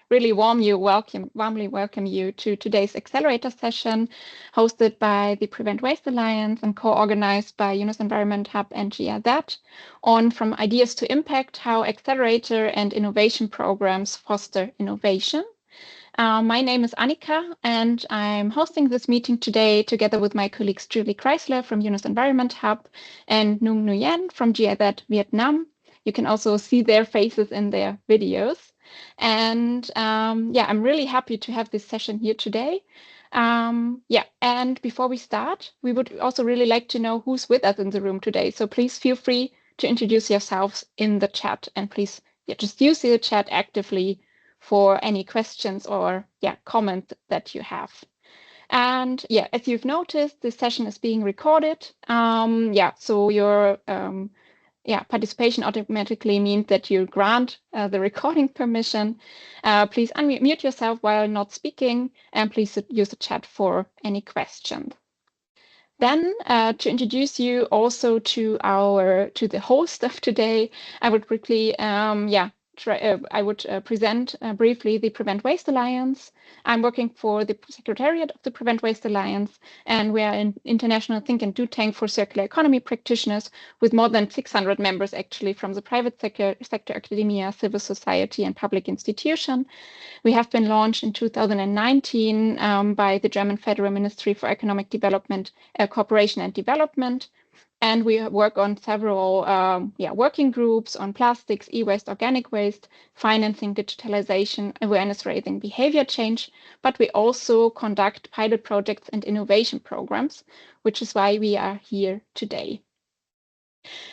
really warmly welcome you to today's Accelerator Session, hosted by the Prevent Waste Alliance and co-organized by Yunus Environment Hub and GIZ, on From Ideas to Impact, how Accelerator and Innovation Programs Foster Innovation. My name is Annika, and I'm hosting this meeting today together with my colleagues Julie Chrysler from Yunus Environment Hub and Nung Nguyen from GIZ Viet Nam. You can also see their faces in their videos. And I'm really happy to have this session here today. And before we start, we would also really like to know who's with us in the room today. So please feel free to introduce yourselves in the chat, and please just use the chat actively for any questions or comments that you have. And as you've noticed, this session is being recorded. So your participation automatically means that you grant the recording permission. Please unmute yourself while not speaking, and please use the chat for any questions. Then to introduce you also to the host of today, I would quickly present briefly the Prevent Waste Alliance. I'm working for the Secretariat of the Prevent Waste Alliance, and we are an international think and do tank for circular economy practitioners with more than 600 members actually from the private sector, academia, civil society, and public institution. We have been launched in 2019 by the German Federal Ministry for Economic Development, Cooperation and Development. And we work on several working groups on plastics, e-waste, organic waste, financing, digitalization, awareness raising, behavior change. But we also conduct pilot projects and innovation programs, which is why we are here today.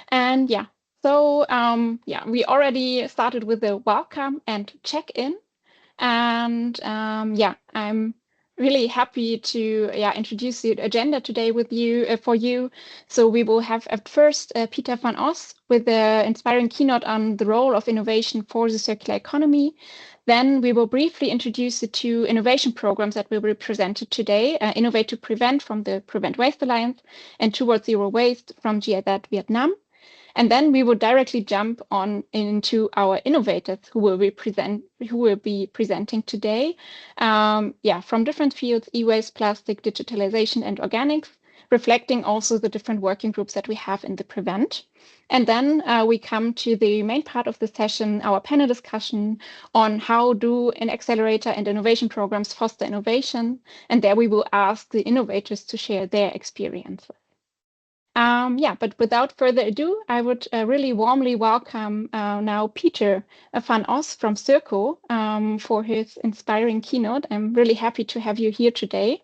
And we already started with the welcome and check-in. And I'm really happy to introduce the agenda today with you for you. So we will have at first Pieter van Os with the inspiring keynote on the role of innovation for the circular economy. Then we will briefly introduce the two innovation programs that will be presented today, Innovate to Prevent from the Prevent Waste Alliance and Towards Zero Waste from GIZ Viet Nam. And then we will directly jump on into our innovators who will be presenting today. From different fields: e-waste, plastic, digitalization, and organics, reflecting also the different working groups that we have in the Prevent. And then we come to the main part of the session, our panel discussion on how do an accelerator and innovation programs foster innovation. And there we will ask the innovators to share their experiences. But without further ado, I would really warmly welcome now Pieter van Os from CIRCO for his inspiring keynote. I'm really happy to have you here today.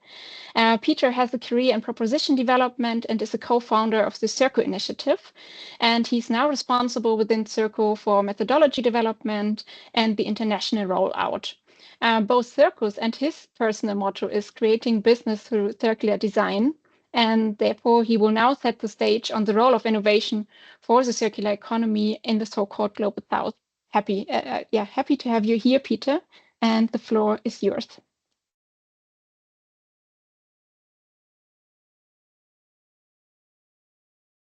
Pieter has a career in proposition development and is a co-founder of the CIRCO initiative. And he's now responsible within CIRCO for methodology development and the international rollout. Both CIRCO's and his personal motto is creating business through circular design. And therefore, he will now set the stage on the role of innovation for the circular economy in the so-called Global South. Happy to have you here, Pieter, and the floor is yours.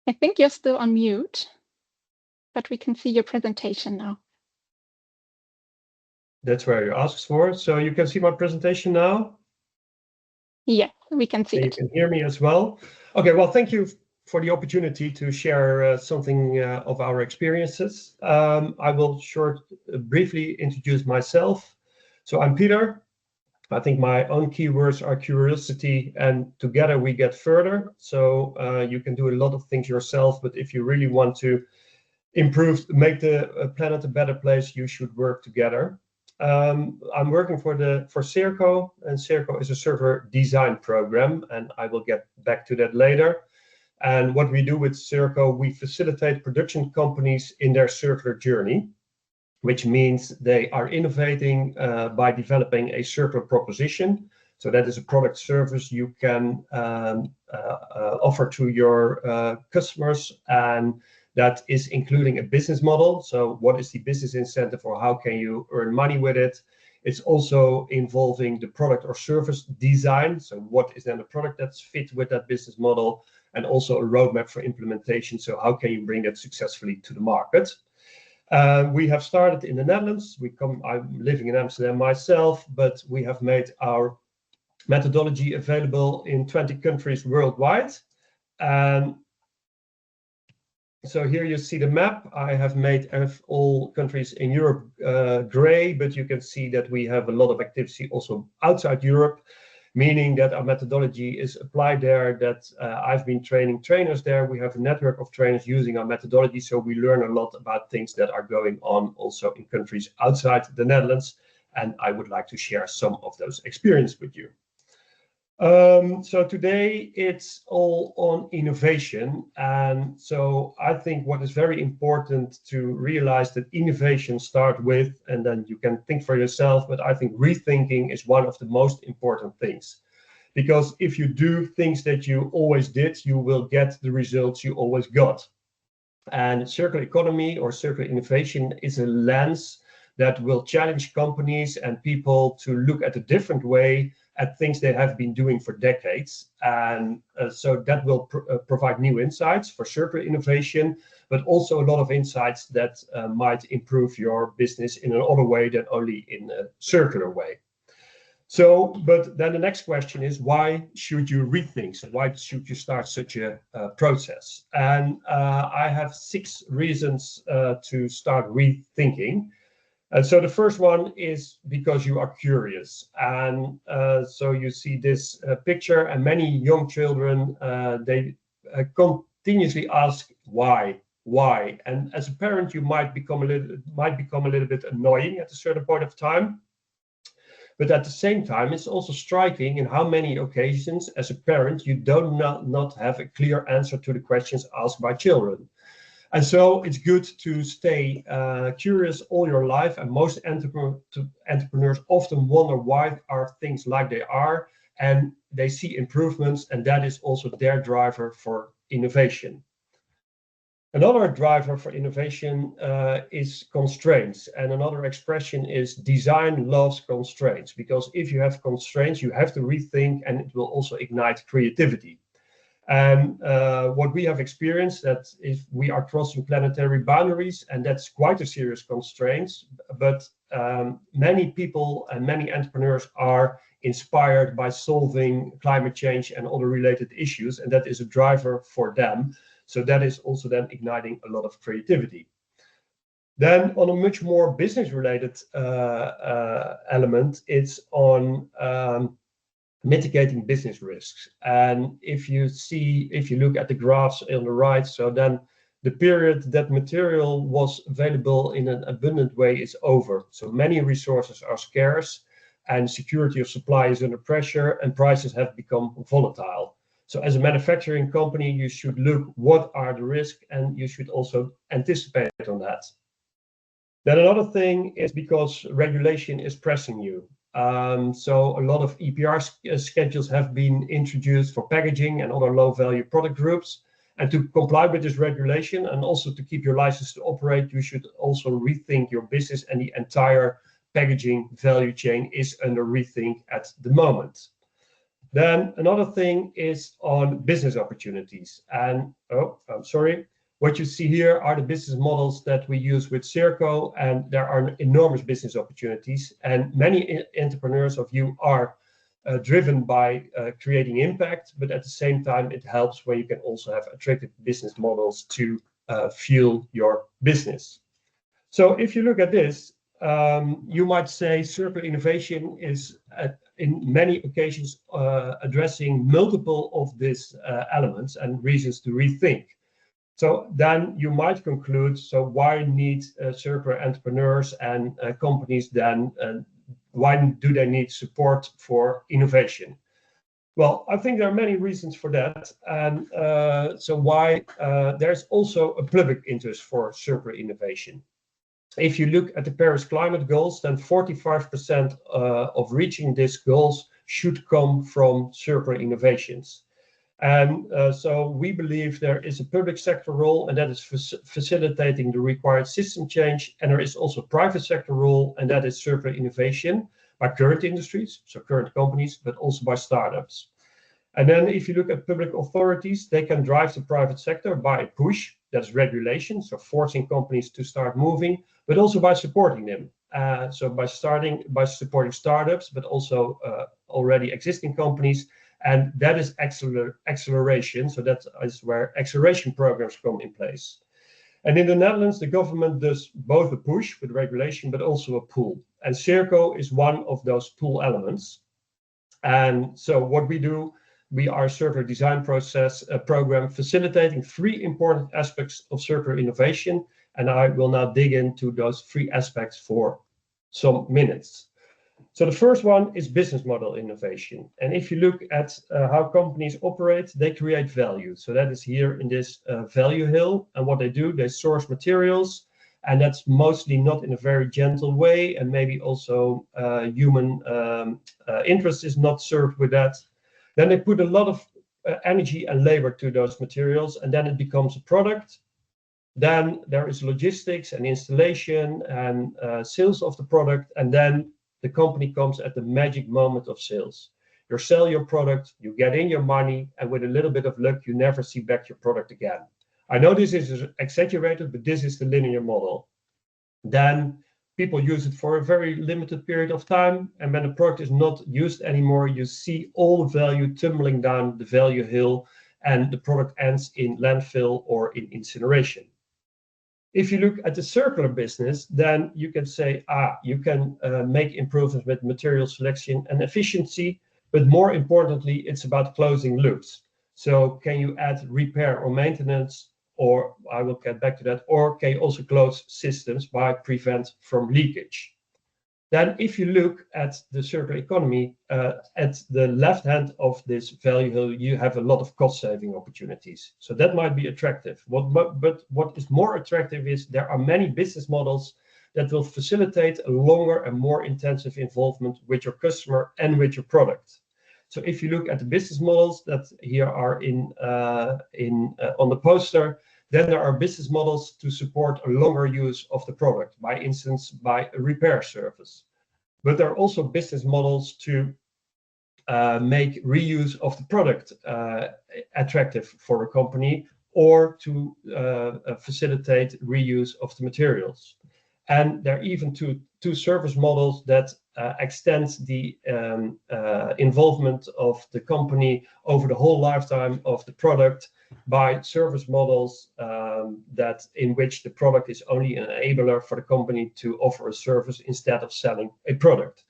I think you're still on mute, but we can see your presentation now. That's where you asked for. So you can see my presentation now? Yeah, we can see it. You can hear me as well. Okay, well, thank you for the opportunity to share something of our experiences. I will briefly introduce myself. So I'm Pieter. I think my own keywords are curiosity and together we get further. So you can do a lot of things yourself, but if you really want to make the planet a better place, you should work together. I'm working for CIRCO, and CIRCO is a server design program, and I will get back to that later. And what we do with CIRCO, we facilitate production companies in their circular journey, which means they are innovating by developing a circular proposition. So that is a product service you can offer to your customers, and that is including a business model. So what is the business incentive, or how can you earn money with it? It's also involving the product or service design. So what is then the product that's fit with that business model, and also a roadmap for implementation. So how can you bring that successfully to the market? We have started in the Netherlands. I'm living in Amsterdam myself, but we have made our methodology available in 20 countries worldwide. So here you see the map. I have made all countries in Europe gray, but you can see that we have a lot of activity also outside Europe, meaning that our methodology is applied there, that I've been training trainers there. We have a network of trainers using our methodology, so we learn a lot about things that are going on also in countries outside the Netherlands, and I would like to share some of those experiences with you. So today it's all on innovation, and so I think what is very important to realize that innovation starts with, and then you can think for yourself, but I think rethinking is one of the most important things, because if you do things that you always did, you will get the results you always got. And circular economy or circular innovation is a lens that will challenge companies and people to look at a different way at things they have been doing for decades. And so that will provide new insights for circular innovation, but also a lot of insights that might improve your business in another way than only in a circular way. So, but then the next question is, why should you rethink? So why should you start such a process? And I have 6 reasons to start rethinking. And so the first one is because you are curious. And so you see this picture, and many young children, they continuously ask why. And as a parent, you might become a little bit annoying at a certain point of time. But at the same time, it's also striking in how many occasions, as a parent, you do not have a clear answer to the questions asked by children. And so it's good to stay curious all your life. And most entrepreneurs often wonder why are things like they are, and they see improvements, and that is also their driver for innovation. Another driver for innovation is constraints. And another expression is design loves constraints, because if you have constraints, you have to rethink, and it will also ignite creativity. And what we have experienced that if we are crossing planetary boundaries, and that's quite a serious constraint, but many people and many entrepreneurs are inspired by solving climate change and other related issues, and that is a driver for them. So that is also then igniting a lot of creativity. Then on a much more business-related element, it's on mitigating business risks. And if you look at the graphs on the right, so then the period that material was available in an abundant way is over. So many resources are scarce, and security of supply is under pressure, and prices have become volatile. So as a manufacturing company, you should look what are the risks, and you should also anticipate on that. Then another thing is because regulation is pressing you. So a lot of EPR schedules have been introduced for packaging and other low-value product groups. And to comply with this regulation and also to keep your license to operate, you should also rethink your business, and the entire packaging value chain is under rethink at the moment. Then another thing is on business opportunities. And, what you see here are the business models that we use with CIRCO, and there are enormous business opportunities. And many entrepreneurs of you are driven by creating impact, but at the same time, it helps when you can also have attractive business models to fuel your business. So if you look at this, you might say circular innovation is in many occasions addressing multiple of these elements and reasons to rethink. So then you might conclude, so why need circular entrepreneurs and companies then, why do they need support for innovation? Well, I think there are many reasons for that. And so why there's also a public interest for circular innovation. If you look at the Paris climate goals, then 45% of reaching these goals should come from circular innovations. And so we believe there is a public sector role, and that is facilitating the required system change. And there is also a private sector role, and that is circular innovation by current industries, so current companies, but also by startups. And then if you look at public authorities, they can drive the private sector by a push, that's regulation, so forcing companies to start moving, but also by supporting them. So by supporting startups, but also already existing companies, and that is acceleration. So that is where acceleration programs come in place. And in the Netherlands, the government does both a push with regulation, but also a pull. And CIRCO is one of those pull elements. And so what we do, we are a circular design process program facilitating 3 important aspects of circular innovation. And I will now dig into those 3 aspects for some minutes. So the first one is business model innovation. And if you look at how companies operate, they create value. So that is here in this value hill. And what they do, they source materials. And that's mostly not in a very gentle way. And maybe also human interest is not served with that. Then they put a lot of energy and labor to those materials. And then it becomes a product. Then there is logistics and installation and sales of the product. And then the company comes at the magic moment of sales. You sell your product, you get in your money, and with a little bit of luck, you never see back your product again. I know this is exaggerated, but this is the linear model. Then people use it for a very limited period of time, and when the product is not used anymore, you see all the value tumbling down the value hill, and the product ends in landfill or in incineration. If you look at the circular business, then you can say, you can make improvements with material selection and efficiency, but more importantly, it's about closing loops. So can you add repair or maintenance, or I will get back to that, or can you also close systems by prevent from leakage? Then if you look at the circular economy, at the left hand of this value hill, you have a lot of cost saving opportunities. So that might be attractive. But what is more attractive is there are many business models that will facilitate a longer and more intensive involvement with your customer and with your product. So if you look at the business models that here are on the poster, then there are business models to support a longer use of the product, by instance, by a repair service. But there are also business models to make reuse of the product attractive for a company, or to facilitate reuse of the materials. And there are even two service models that extend the involvement of the company over the whole lifetime of the product, by service models in which the product is only an enabler for the company to offer a service instead of selling a product.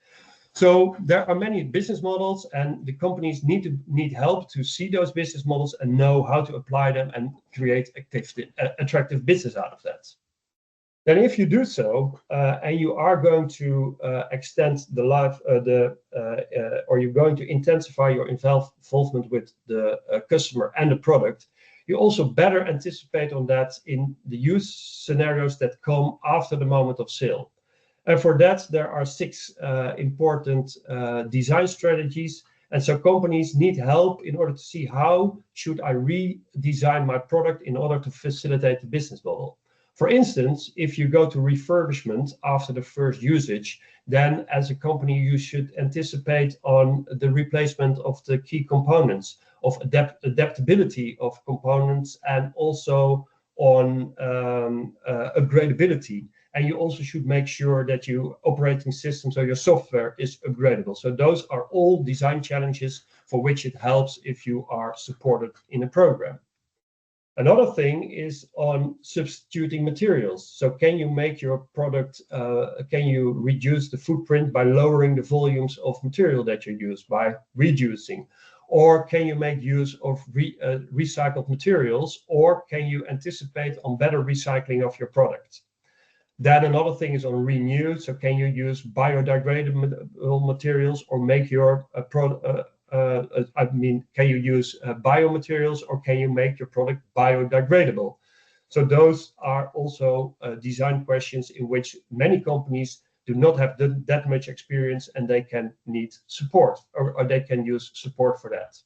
So there are many business models, and the companies need help to see those business models and know how to apply them and create attractive business out of that. Then if you do so, and you are going to extend the life, or you're going to intensify your involvement with the customer and the product, you also better anticipate on that in the use scenarios that come after the moment of sale. And for that, there are 6 important design strategies. And so companies need help in order to see how should I redesign my product in order to facilitate the business model. For instance, if you go to refurbishment after the first usage, then as a company, you should anticipate on the replacement of the key components, of adaptability of components, and also on upgradability. And you also should make sure that your operating system, so your software, is upgradable. So those are all design challenges for which it helps if you are supported in a program. Another thing is on substituting materials. So can you make your product, can you reduce the footprint by lowering the volumes of material that you use by reducing? Or can you make use of recycled materials? Or can you anticipate on better recycling of your product? Then another thing is on renew. So can you use biodegradable materials, or make your can you use biomaterials, or can you make your product biodegradable? So those are also design questions in which many companies do not have that much experience, and they can need support, or they can use support for that.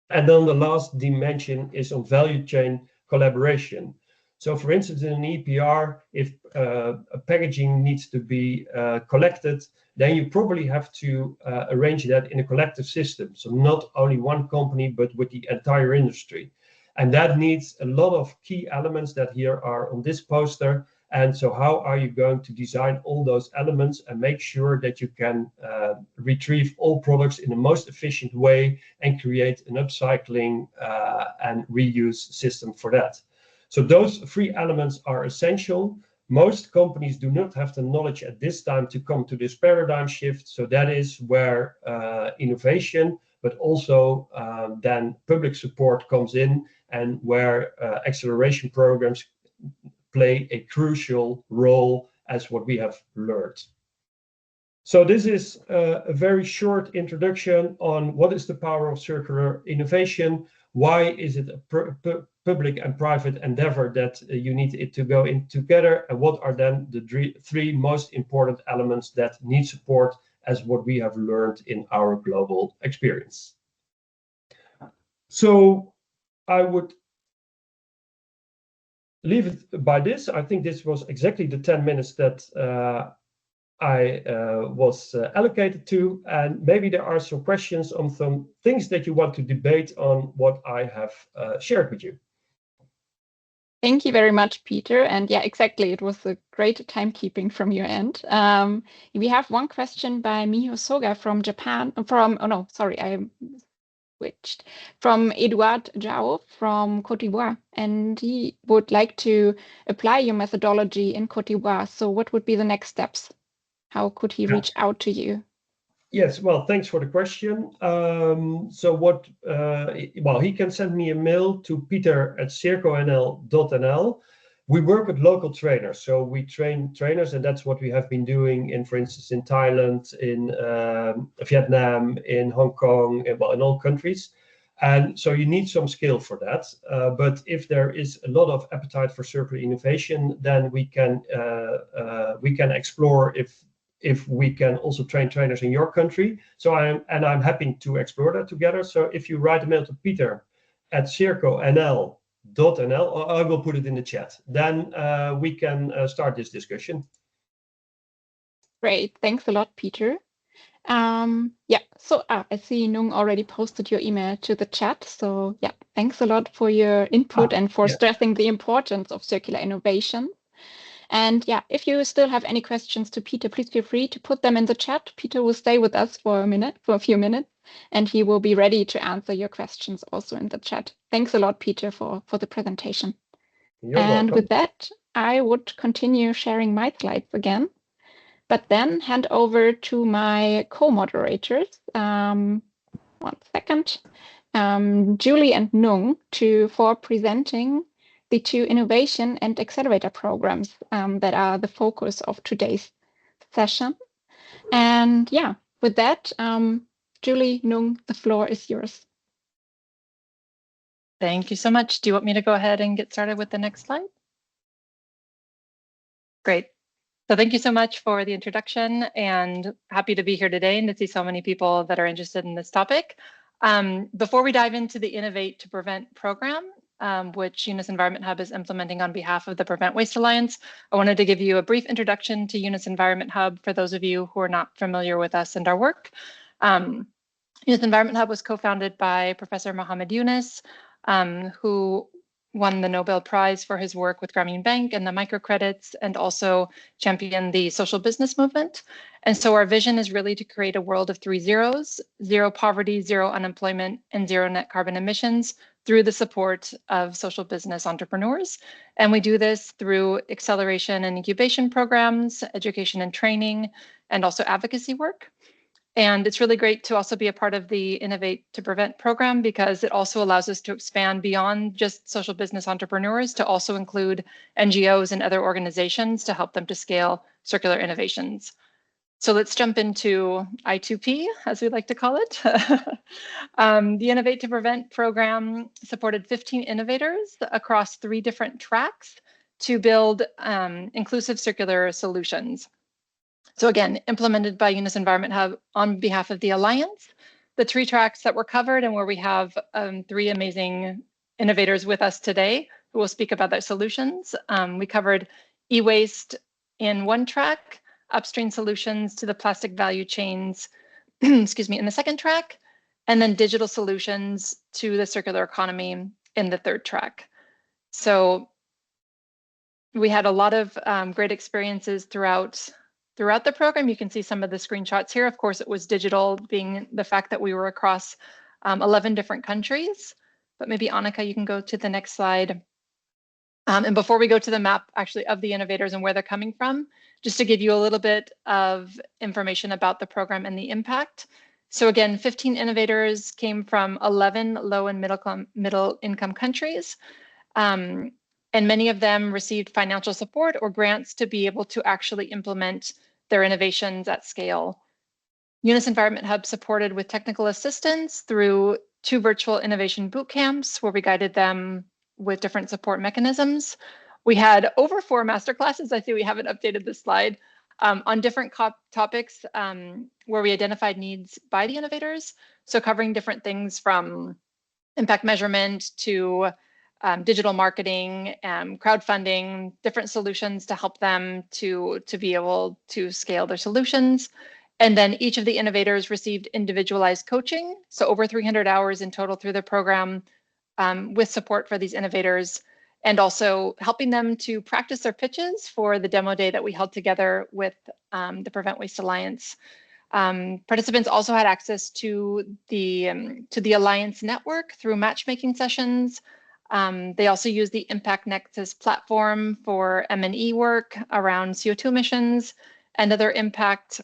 And then the last dimension is on value chain collaboration. So for instance, in an EPR, if packaging needs to be collected, then you probably have to arrange that in a collective system. So not only one company, but with the entire industry. And that needs a lot of key elements that here are on this poster. And so how are you going to design all those elements and make sure that you can retrieve all products in the most efficient way and create an upcycling and reuse system for that? So those three elements are essential. Most companies do not have the knowledge at this time to come to this paradigm shift. So that is where innovation, but also then public support comes in, and where acceleration programs play a crucial role, as what we have learned. So this is a very short introduction on what is the power of circular innovation. Why is it a public and private endeavor that you need it to go in together? And what are then the three most important elements that need support, as what we have learned in our global experience? So I would leave it by this. I think this was exactly the 10 minutes that I was allocated to, and maybe there are some questions on some things that you want to debate on what I have shared with you. Thank you very much, Peter. And yeah, exactly. It was a great timekeeping from your end. We have one question by Miho Soga from Japan. From Eduard Zhao from Cote d'Ivoire, and he would like to apply your methodology in Cote d'Ivoire. So what would be the next steps? How could he reach out to you? Yes, well, thanks for the question. So what, well, he can send me a mail to peter@circonl.nl. We work with local trainers, so we train trainers, and that's what we have been doing in, for instance, in Thailand, in Viet Nam, in Hong Kong, well, in all countries. And so you need some skill for that. But if there is a lot of appetite for circular innovation, then we can explore if we can also train trainers in your country. So I'm happy to explore that together. So if you write a mail to peter@circonl.nl, or I will put it in the chat, then we can start this discussion. Great, thanks a lot, Peter. Yeah, so I see Nung already posted your email to the chat. So yeah, thanks a lot for your input and for stressing the importance of circular innovation. And yeah, if you still have any questions to Peter, please feel free to put them in the chat. Peter will stay with us for a few minutes, and he will be ready to answer your questions also in the chat. Thanks a lot, Peter, for the presentation. You're welcome. With that, I would continue sharing my slides again, but then hand over to my co-moderators. 1 second. Julie and Nung for presenting the two innovation and accelerator programs that are the focus of today's session. And yeah, with that, Julie, Nung, the floor is yours. Thank you so much. Do you want me to go ahead and get started with the next slide? Great. So thank you so much for the introduction, and happy to be here today and to see so many people that are interested in this topic. Before we dive into the Innovate to Prevent program, which Yunus Environment Hub is implementing on behalf of the Prevent Waste Alliance, I wanted to give you a brief introduction to Yunus Environment Hub for those of you who are not familiar with us and our work. Yunus Environment Hub was co-founded by Professor Mohammed Yunus, who won the Nobel Prize for his work with Grameen Bank and the microcredits, and also championed the social business movement. And so our vision is really to create a world of 3 zeros: zero poverty, zero unemployment, and zero net carbon emissions through the support of social business entrepreneurs. And we do this through acceleration and incubation programs, education and training, and also advocacy work. And it's really great to also be a part of the Innovate to Prevent program, because it also allows us to expand beyond just social business entrepreneurs to also include NGOs and other organizations to help them to scale circular innovations. So let's jump into I2P, as we like to call it. The Innovate to Prevent program supported 15 innovators across 3 different tracks to build inclusive circular solutions. So again, implemented by Yunus Environment Hub on behalf of the Alliance. The 3 tracks that were covered and where we have 3 amazing innovators with us today who will speak about their solutions. We covered e-waste in one track, upstream solutions to the plastic value chains, excuse me, in the second track, and then digital solutions to the circular economy in the third track. So we had a lot of great experiences throughout the program. You can see some of the screenshots here. Of course, it was digital, being the fact that we were across 11 different countries. But maybe Annika, you can go to the next slide. And before we go to the map actually of the innovators and where they're coming from, just to give you a little bit of information about the program and the impact. So again, 15 innovators came from 11 low and middle income countries. And many of them received financial support or grants to be able to actually implement their innovations at scale. Yunus Environment Hub supported with technical assistance through 2 virtual innovation boot camps where we guided them with different support mechanisms. We had over 4 masterclasses. I see we haven't updated this slide on different topics where we identified needs by the innovators. So covering different things from impact measurement to digital marketing, crowdfunding, different solutions to help them to be able to scale their solutions. And then each of the innovators received individualized coaching. So over 300 hours in total through the program with support for these innovators, and also helping them to practice their pitches for the demo day that we held together with the Prevent Waste Alliance. Participants also had access to the Alliance network through matchmaking sessions. They also used the Impact Nexus platform for M&E work around CO2 emissions and other impact,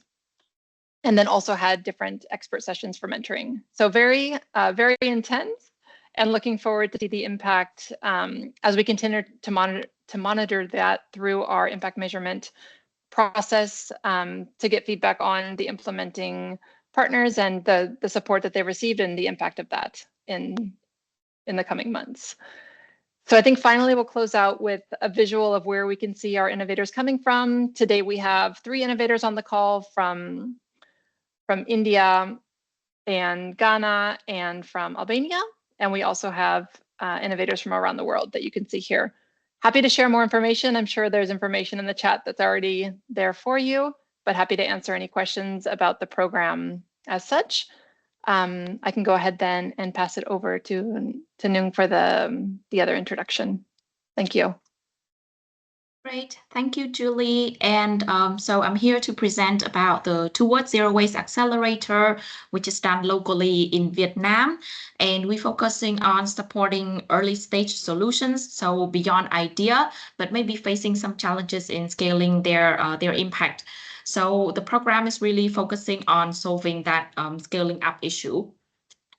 and then also had different expert sessions for mentoring. So very, very intense, and looking forward to see the impact as we continue to monitor that through our impact measurement process to get feedback on the implementing partners and the support that they received and the impact of that in the coming months. So I think finally we'll close out with a visual of where we can see our innovators coming from. Today we have 3 innovators on the call from India and Ghana and from Albania. And we also have innovators from around the world that you can see here. Happy to share more information. I'm sure there's information in the chat that's already there for you, but happy to answer any questions about the program as such. I can go ahead then and pass it over to Nung for the other introduction. Thank you. Great, thank you, Julie. And so I'm here to present about the Towards Zero Waste Accelerator, which is done locally in Viet Nam. And we're focusing on supporting early stage solutions, so beyond idea, but maybe facing some challenges in scaling their impact. So the program is really focusing on solving that scaling up issue.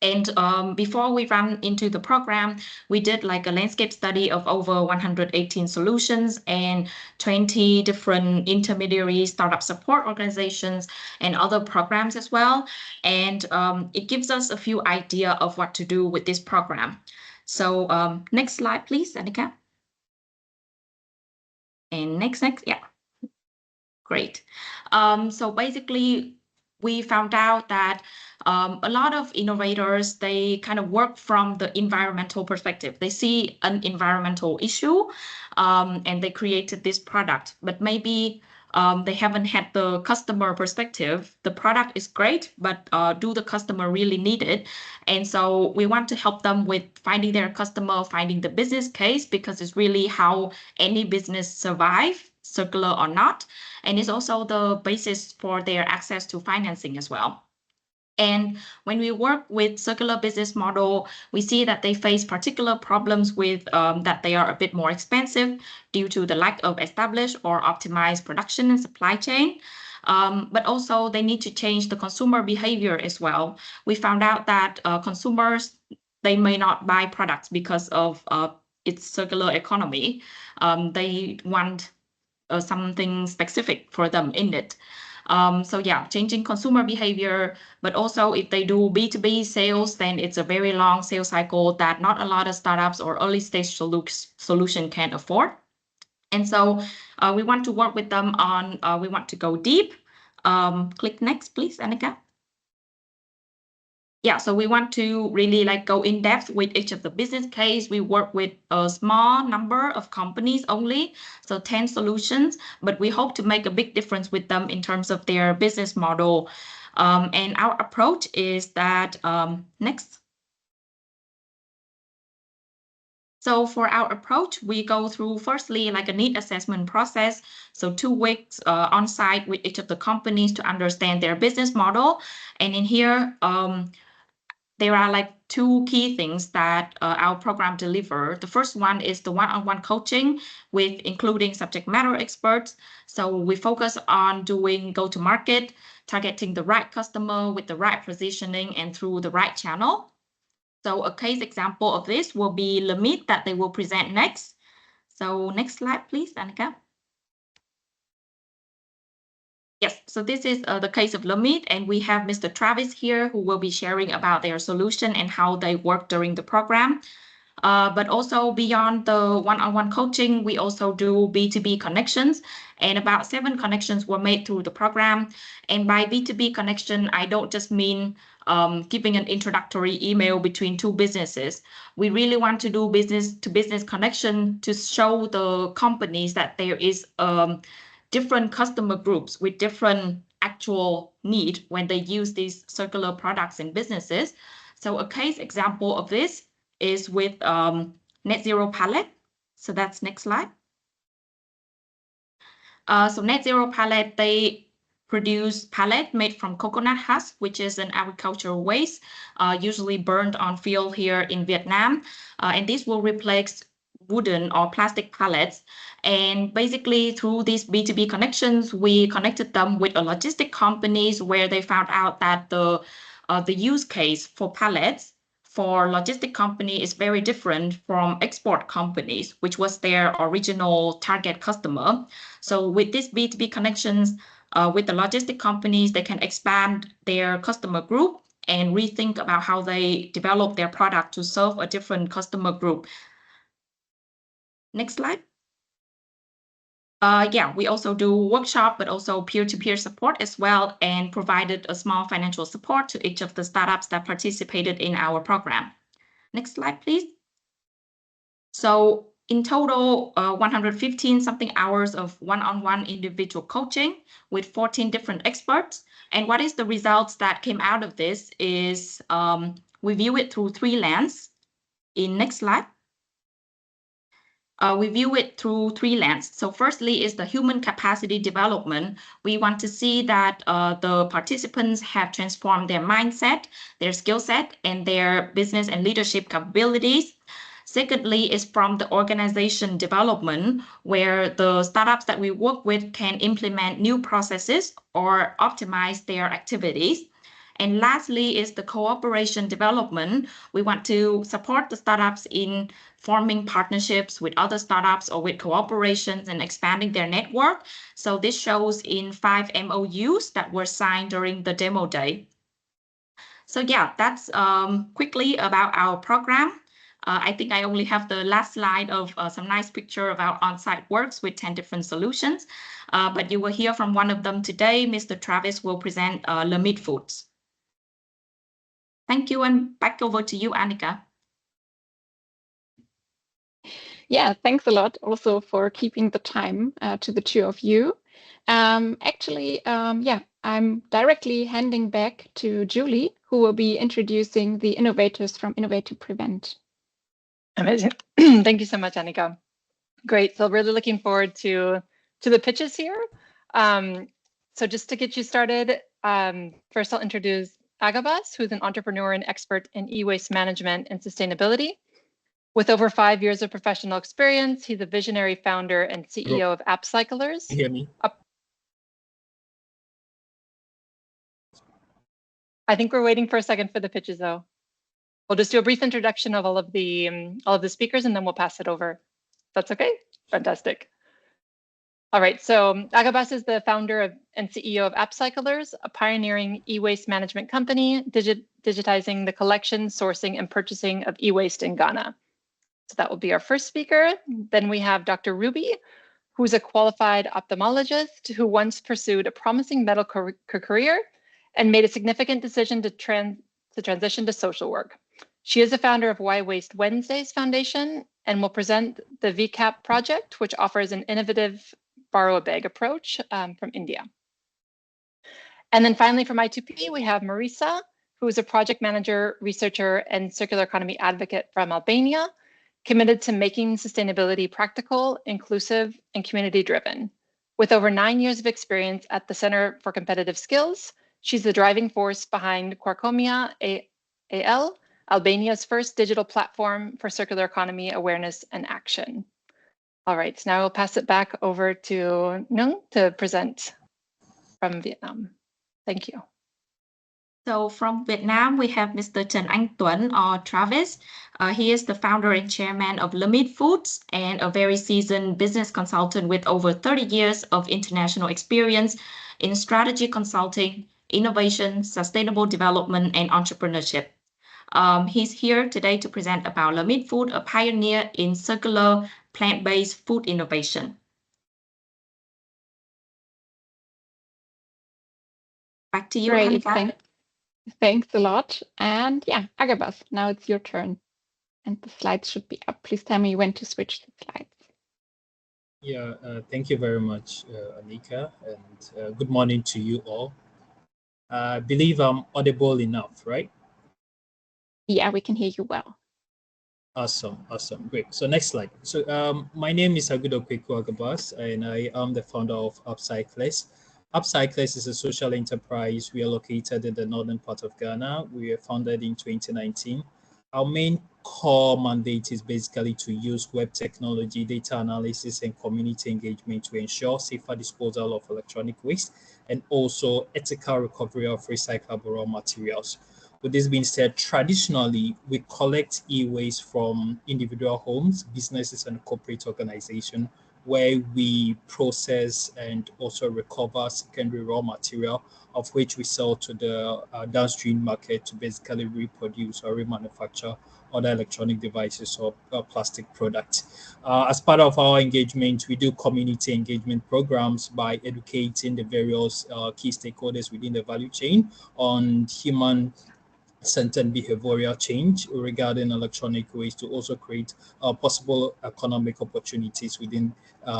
And before we run into the program, we did like a landscape study of over 118 solutions and 20 different intermediary startup support organizations and other programs as well. And it gives us a few ideas of what to do with this program. So next slide, please, Annika. And next, yeah. Great. So basically, we found out that a lot of innovators, they kind of work from the environmental perspective. They see an environmental issue and they created this product, but maybe they haven't had the customer perspective. The product is great, but do the customer really need it? And so we want to help them with finding their customer, finding the business case, because it's really how any business survive, circular or not. And it's also the basis for their access to financing as well. And when we work with circular business model, we see that they face particular problems with that they are a bit more expensive due to the lack of established or optimized production and supply chain. But also they need to change the consumer behavior as well. We found out that consumers, they may not buy products because of its circular economy. They want something specific for them in it. So yeah, changing consumer behavior, but also if they do B2B sales, then it's a very long sales cycle that not a lot of startups or early stage solution can afford. And so we want to work with them on, we want to go deep. Click next, please, Annika. yeah, so we want to really like go in depth with each of the business case. We work with a small number of companies only, so 10 solutions, but we hope to make a big difference with them in terms of their business model. And our approach is that, next. So for our approach, we go through firstly like a need assessment process. So 2 weeks on site with each of the companies to understand their business model. And in here, there are like 2 key things that our program deliver. The first one is the one-on-one coaching with including subject matter experts. So we focus on doing go-to-market, targeting the right customer with the right positioning and through the right channel. So a case example of this will be Limit that they will present next. So next slide, please, Annika. Yes, so this is the case of Limit, and we have Mr. Travis here who will be sharing about their solution and how they work during the program. But also beyond the one-on-one coaching, we also do B2B connections, and about 7 connections were made through the program. And by B2B connection, I don't just mean giving an introductory email between 2 businesses. We really want to do business-to-business connection to show the companies that there is different customer groups with different actual need when they use these circular products in businesses. So a case example of this is with Net Zero Pallet. So that's next slide. So Net Zero Pallet, they produce pallet made from coconut husk, which is an agricultural waste, usually burned on field here in Viet Nam. And this will replace wooden or plastic pallets. And basically through these B2B connections, we connected them with a logistic companies where they found out that the use case for pallets for logistic company is very different from export companies, which was their original target customer. So with these B2B connections with the logistic companies, they can expand their customer group and rethink about how they develop their product to serve a different customer group. Next slide. Yeah, we also do workshop, but also peer-to-peer support as well, and provided a small financial support to each of the startups that participated in our program. Next slide, please. So in total, 115 something hours of one-on-one individual coaching with 14 different experts. And what is the results that came out of this is we view it through 3 lenses. In next slide. We view it through 3 lenses. So firstly is the human capacity development. We want to see that the participants have transformed their mindset, their skill set, and their business and leadership capabilities. Secondly is from the organization development, where the startups that we work with can implement new processes or optimize their activities. And lastly is the cooperation development. We want to support the startups in forming partnerships with other startups or with cooperations and expanding their network. So this shows in 5 MOUs that were signed during the demo day. So yeah, that's quickly about our program. I think I only have the last slide of some nice picture of our on-site works with 10 different solutions. But you will hear from one of them today. Mr. Travis will present Limit Foods. Thank you, and back over to you, Annika. Yeah, thanks a lot also for keeping the time to the 2 of you. Yeah, I'm directly handing back to Julie, who will be introducing the innovators from Innovate to Prevent. Amazing. Thank you so much, Annika. Great. So really looking forward to the pitches here. So just to get you started, first I'll introduce Agabas, who's an entrepreneur and expert in e-waste management and sustainability. With over 5 years of professional experience, he's a visionary founder and CEO of Upcyclers. Can you hear me? I think we're waiting for a second for the pitches, though. We'll just do a brief introduction of all of the speakers, and then we'll pass it over. That's okay? Fantastic. All right, so Agabas is the founder and CEO of Upcyclers, a pioneering e-waste management company, digitizing the collection, sourcing, and purchasing of e-waste in Ghana. So that will be our first speaker. Then we have Dr. Ruby, who's a qualified ophthalmologist who once pursued a promising medical career and made a significant decision to to transition to social work. She is the founder of Why Waste Wednesdays Foundation and will present the VCAP project, which offers an innovative borrow a bag approach from India. And then finally from I2P, we have Marisa, who is a project manager, researcher, and circular economy advocate from Albania, committed to making sustainability practical, inclusive, and community-driven. With over 9 years of experience at the Center for Competitive Skills, she's the driving force behind Quarkomia AL, Albania's first digital platform for circular economy awareness and action. All right, so now I'll pass it back over to Nung to present from Vietnam. Thank you. So from Vietnam, we have Mr. Trần Anh Tuấn, or Travis. He is the founder and chairman of Limit Foods and a very seasoned business consultant with over 30 years of international experience in strategy consulting, innovation, sustainable development, and entrepreneurship. He's here today to present about Limit Food, a pioneer in circular plant-based food innovation. Back to you, Great, Hannah. thanks a lot. And yeah, Agabus, now it's your turn. And the slides should be up. Please tell me when to switch the slides. Yeah, thank you very much, Anika, and good morning to you all. I believe I'm audible enough, right? Yeah, we can hear you well. Awesome, great. So next slide. So my name is Agudo Kweku Agabus, and I am the founder of Upcyclers. Upcyclers is a social enterprise. We are located in the northern part of Ghana. We were founded in 2019. Our main core mandate is basically to use web technology, data analysis, and community engagement to ensure safer disposal of electronic waste and also ethical recovery of recyclable raw materials. With this being said, traditionally, we collect e-waste from individual homes, businesses, and corporate organizations, where we process and also recover secondary raw material, of which we sell to the downstream market to basically reproduce or remanufacture other electronic devices or plastic products. As part of our engagement, we do community engagement programs by educating the various key stakeholders within the value chain on human-centered behavioral change regarding electronic waste to also create possible economic opportunities within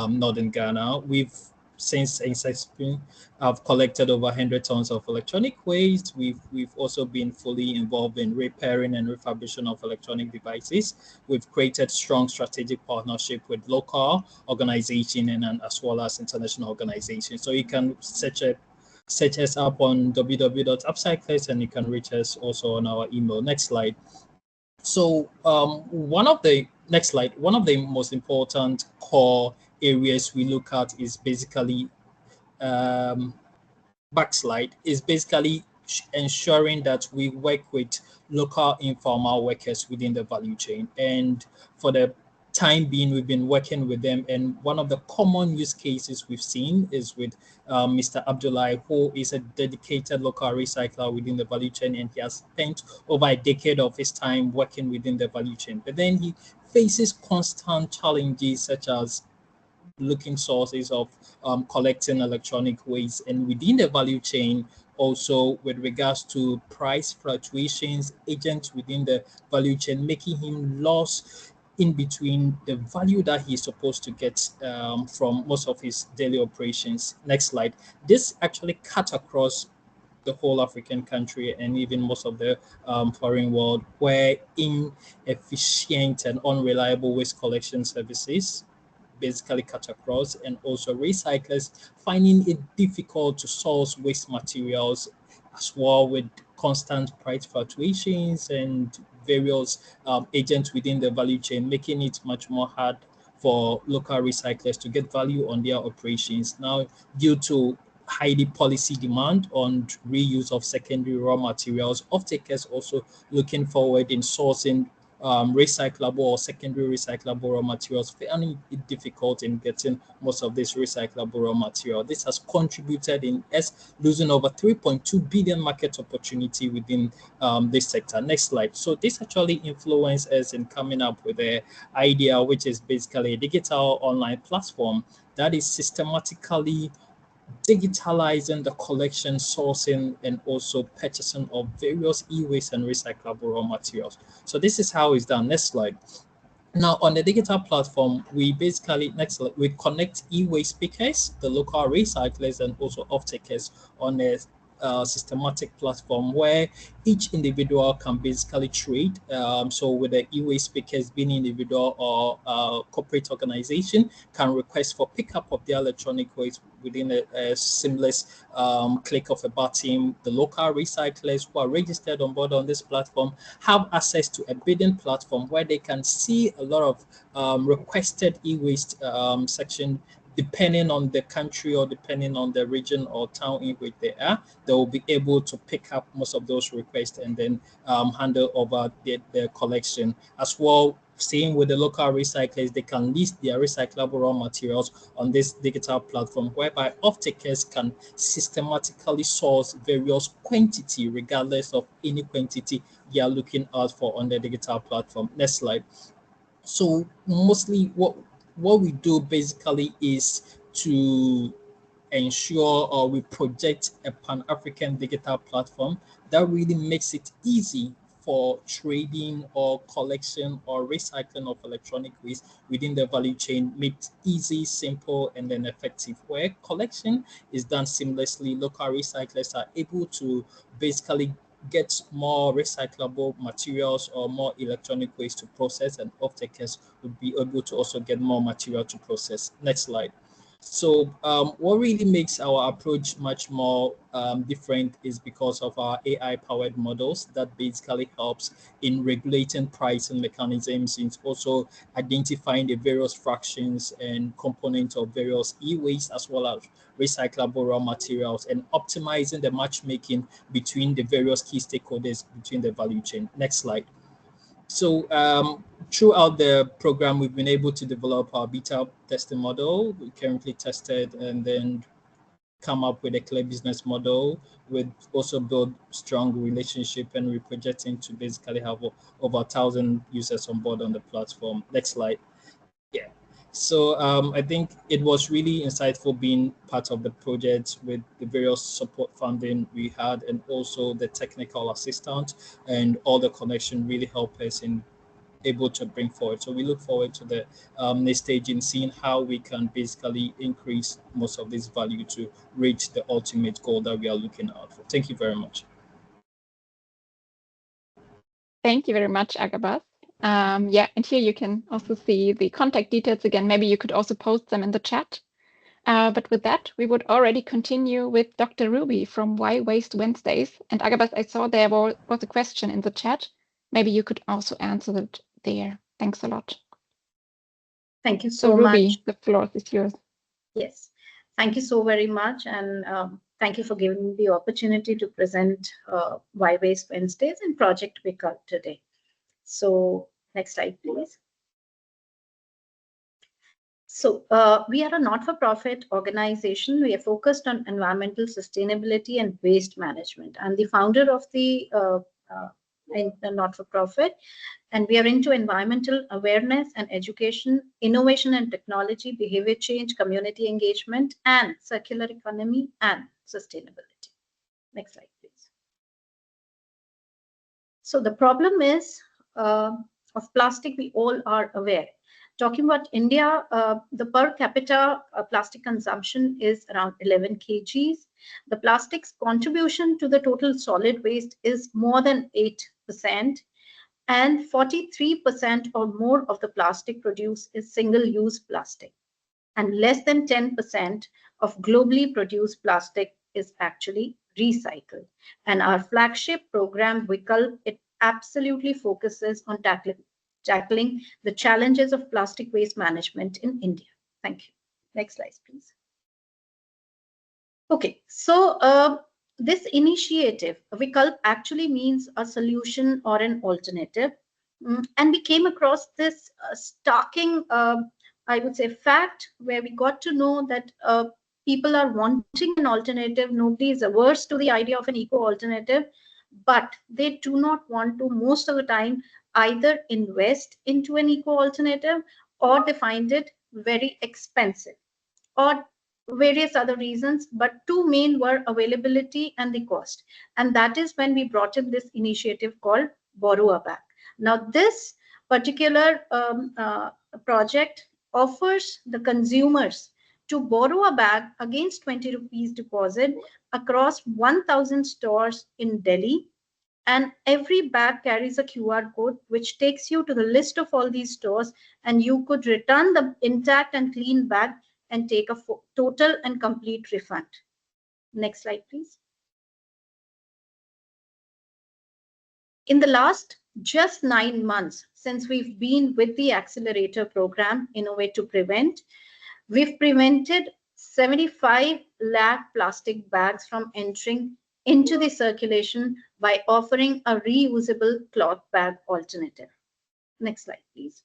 northern Ghana. We've since inception, I've collected over 100 tons of electronic waste. We've also been fully involved in repairing and refurbishing of electronic devices. We've created strong strategic partnership with local organizations and as well as international organizations. So you can search us up on www.upcyclers, and you can reach us also on our email. Next slide. So one of the most important core areas we look at is basically backslide is basically ensuring that we work with local informal workers within the value chain. And for the time being, we've been working with them, and one of the common use cases we've seen is with Mr. Abdullahi, who is a dedicated local recycler within the value chain, and he has spent over a decade of his time working within the value chain. But then he faces constant challenges such as looking sources of collecting electronic waste, and within the value chain also with regards to price fluctuations, agents within the value chain, making him lose in between the value that he's supposed to get from most of his daily operations. Next slide. This actually cut across the whole African country and even most of the foreign world, where inefficient and unreliable waste collection services basically cut across, and also recyclers finding it difficult to source waste materials, as well with constant price fluctuations and various agents within the value chain, making it much more hard for local recyclers to get value on their operations. Now, due to high policy demand on reuse of secondary raw materials, off-takers also looking forward in sourcing recyclable or secondary recyclable raw materials, finding it difficult in getting most of this recyclable raw material. This has contributed in us losing over 3.2 billion market opportunity within this sector. Next slide. So this actually influenced us in coming up with an idea, which is basically a digital online platform that is systematically digitalizing the collection, sourcing, and also purchasing of various e-waste and recyclable raw materials. So this is how it's done. Next slide. Now, on the digital platform, we basically, we connect e-waste pickers, the local recyclers, and also off-takers on a systematic platform where each individual can basically trade. So with the e-waste pickers, being individual or corporate organization can request for pickup of their electronic waste within a seamless click of a button. The local recyclers who are registered on board on this platform have access to a bidding platform where they can see a lot of requested e-waste section. Depending on the country or depending on the region or town in which they are, they will be able to pick up most of those requests and then handle over their collection. As well, same with the local recyclers, they can list their recyclable raw materials on this digital platform, whereby off-takers can systematically source various quantity regardless of any quantity they are looking out for on the digital platform. Next slide. So mostly what we do basically is to ensure or we project a Pan-African digital platform that really makes it easy for trading or collection or recycling of electronic waste within the value chain, made easy, simple, and then effective. Where collection is done seamlessly, local recyclers are able to basically get more recyclable materials or more electronic waste to process, and off-takers would be able to also get more material to process. Next slide. So what really makes our approach much more different is because of our AI-powered models that basically helps in regulating pricing mechanisms, and also identifying the various fractions and components of various e-waste as well as recyclable raw materials, and optimizing the matchmaking between the various key stakeholders between the value chain. Next slide. So throughout the program, we've been able to develop our beta testing model. We currently tested and then come up with a clear business model. We've also built strong relationship, and we're projecting to basically have over 1,000 users on board on the platform. Next slide. Yeah. So I think it was really insightful being part of the project with the various support funding we had, and also the technical assistant and all the connection really helped us in able to bring forward. So we look forward to the next stage in seeing how we can basically increase most of this value to reach the ultimate goal that we are looking out for. Thank you very much. Thank you very much, Agabas. Yeah, and here you can also see the contact details again. Maybe you could also post them in the chat. But with that, we would already continue with Dr. Ruby from Why Waste Wednesdays. And Agabas, I saw there was a question in the chat. Maybe you could also answer it there. Thanks a lot. Thank you so Ruby, much. The floor is yours. Yes, thank you so very much. And thank you for giving me the opportunity to present Why Waste Wednesdays and Project WCEF today. So next slide, please. So we are a not-for-profit organization. We are focused on environmental sustainability and waste management. I'm the founder of the not-for-profit, and we are into environmental awareness and education, innovation and technology, behavior change, community engagement, and circular economy and sustainability. Next slide, please. So the problem is of plastic, we all are aware. Talking about India, the per capita plastic consumption is around 11 kgs. The plastic's contribution to the total solid waste is more than 8%, and 43% or more of the plastic produced is single-use plastic, and less than 10% of globally produced plastic is actually recycled. And our flagship program, WCEF, it absolutely focuses on tackling the challenges of plastic waste management in India. Thank you. Next slide, please. Okay, so this initiative, WCEF, actually means a solution or an alternative. And we came across this starking, I would say, fact where we got to know that people are wanting an alternative. Nobody is averse to the idea of an eco-alternative, but they do not want to, most of the time, either invest into an eco-alternative, or they find it very expensive, or various other reasons, but two main were availability and the cost. And that is when we brought in this initiative called Borrow a Bag. Now, this particular project offers the consumers to borrow a bag against 20 rupees deposit across 1,000 stores in Delhi. And every bag carries a QR code, which takes you to the list of all these stores, and you could return the intact and clean bag and take a total and complete refund. Next slide, please. In the last just 9 months since we've been with the accelerator program, Innovate to Prevent, we've prevented 75 lakh plastic bags from entering into the circulation by offering a reusable cloth bag alternative. Next slide, please.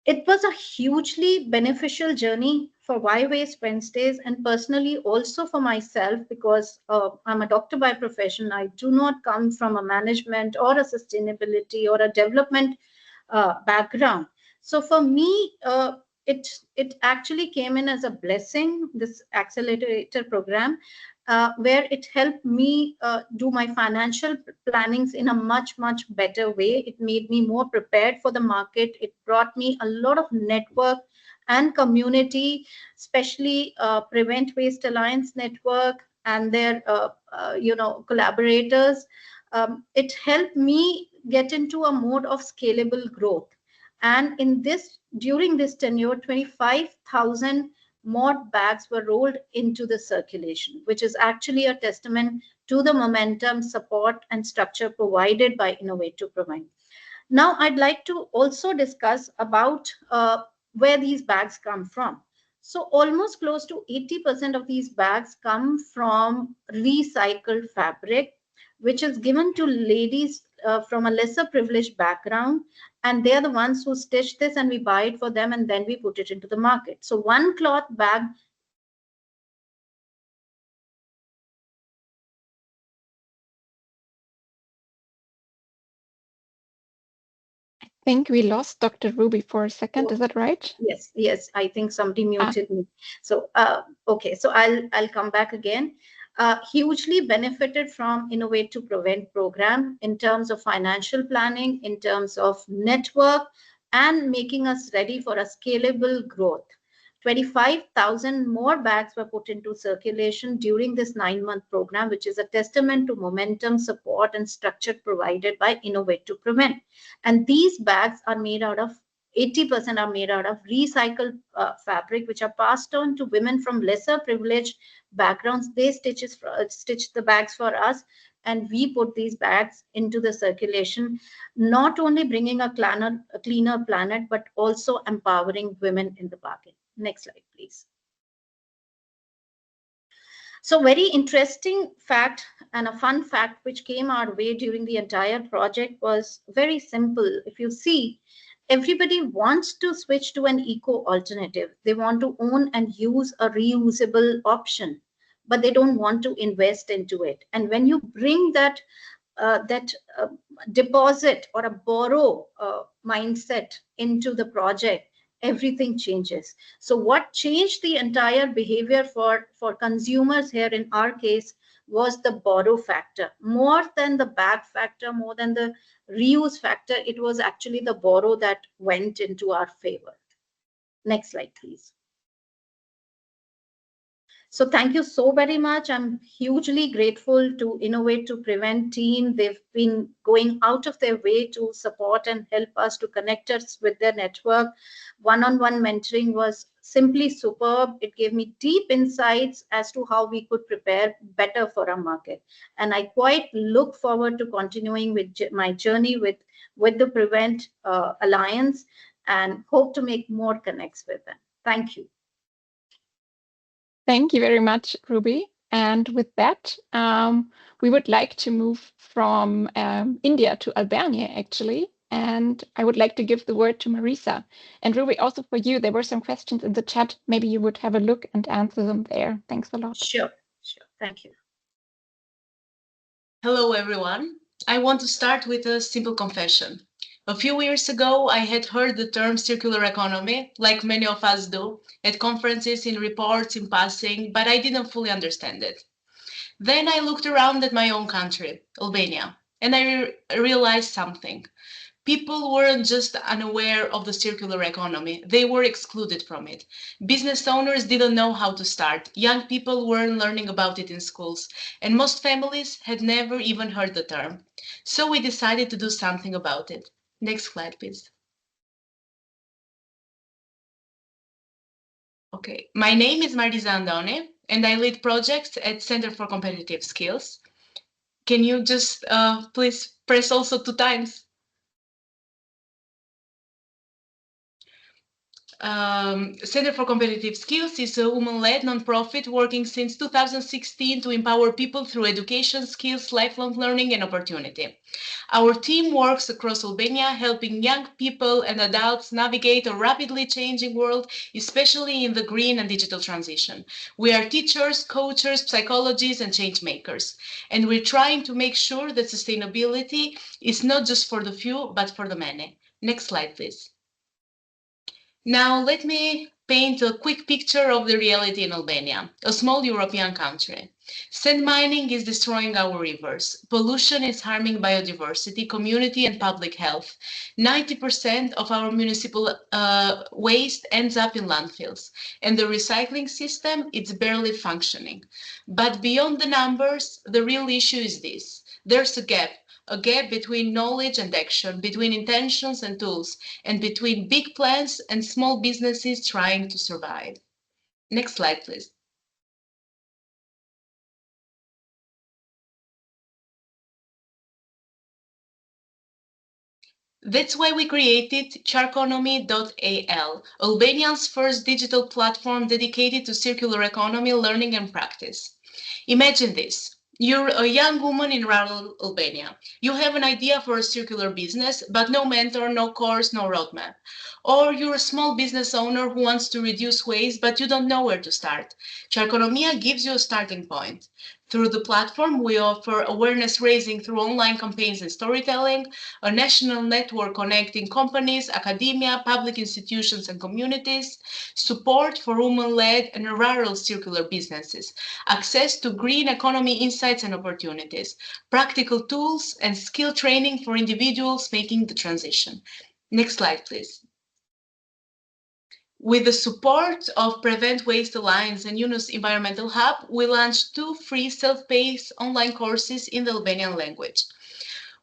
It was a hugely beneficial journey for Why Waste Wednesdays, and personally also for myself, because I'm a doctor by profession. I do not come from a management or a sustainability or a development background. So for me, it actually came in as a blessing, this accelerator program, where it helped me do my financial plannings in a much better way. It made me more prepared for the market. It brought me a lot of network and community, especially Prevent Waste Alliance network and their collaborators. It helped me get into a mode of scalable growth. And during this tenure, 25,000 more bags were rolled into the circulation, which is actually a testament to the momentum, support, and structure provided by Innovate to Prevent. Now, I'd like to also discuss about where these bags come from. So almost close to 80% of these bags come from recycled fabric, which is given to ladies from a lesser privileged background, and they are the ones who stitch this, and we buy it for them, and then we put it into the market. So one cloth bag. I think we lost Dr. Ruby for a second. Is that right? Yes. I think somebody muted me. So okay, so I'll come back again. Hugely benefited from Innovate to Prevent program in terms of financial planning, in terms of network, and making us ready for a scalable growth. 25,000 more bags were put into circulation during this 9-month program, which is a testament to momentum, support, and structure provided by Innovate to Prevent. And these bags are made out of 80% are made out of recycled fabric, which are passed on to women from lesser privileged backgrounds. They stitch the bags for us, and we put these bags into the circulation, not only bringing a cleaner planet, but also empowering women in the market. Next slide, please. So very interesting fact and a fun fact which came our way during the entire project was very simple. If you see, everybody wants to switch to an eco alternative. They want to own and use a reusable option, but they don't want to invest into it. And when you bring that deposit or a borrow mindset into the project, everything changes. So what changed the entire behavior for consumers here in our case was the borrow factor. More than the bag factor, more than the reuse factor, it was actually the borrow that went into our favor. Next slide, please. So thank you so very much. I'm hugely grateful to Innovate to Prevent team. They've been going out of their way to support and help us, to connect us with their network. One-on-one mentoring was simply superb. It gave me deep insights as to how we could prepare better for our market. And I quite look forward to continuing with my journey with the Prevent Alliance, and hope to make more connects with them. Thank you. Thank you very much, Ruby. And with that, we would like to move from India to Albania, actually. And I would like to give the word to Marisa. And Ruby, also for you, there were some questions in the chat. Maybe you would have a look and answer them there. Thanks a lot. Sure. Thank you. Hello, everyone. I want to start with a simple confession. A few years ago, I had heard the term circular economy, like many of us do, at conferences, in reports, in passing, but I didn't fully understand it. Then I looked around at my own country, Albania, and I realized something. People weren't just unaware of the circular economy, they were excluded from it. Business owners didn't know how to start, young people weren't learning about it in schools, and most families had never even heard the term. So we decided to do something about it. Next slide, please. Okay, my name is Marisa Andone, and I lead projects at Center for Competitive Skills. Can you just please press also 2 times? Center for Competitive Skills is a woman-led nonprofit working since 2016 to empower people through education, skills, lifelong learning, and opportunity. Our team works across Albania, helping young people and adults navigate a rapidly changing world, especially in the green and digital transition. We are teachers, coaches, psychologists, and change makers, and we're trying to make sure that sustainability is not just for the few, but for the many. Next slide, please. Now, let me paint a quick picture of the reality in Albania, a small European country. Sand mining is destroying our rivers. Pollution is harming biodiversity, community, and public health. 90% of our municipal waste ends up in landfills, and the recycling system is barely functioning. But beyond the numbers, the real issue is this. There's a gap between knowledge and action, between intentions and tools, and between big plans and small businesses trying to survive. Next slide, please. That's why we created Charconomy.al, Albania's first digital platform dedicated to circular economy, learning, and practice. Imagine this. You're a young woman in rural Albania. You have an idea for a circular business, but no mentor, no course, no roadmap. Or you're a small business owner who wants to reduce waste, but you don't know where to start. Charconomia gives you a starting point. Through the platform, we offer awareness raising through online campaigns and storytelling, a national network connecting companies, academia, public institutions, and communities, support for women-led and rural circular businesses, access to green economy insights and opportunities, practical tools, and skill training for individuals making the transition. Next slide, please. With the support of Prevent Waste Alliance and Yunus Environmental Hub, we launched 2 free self-paced online courses in the Albanian language.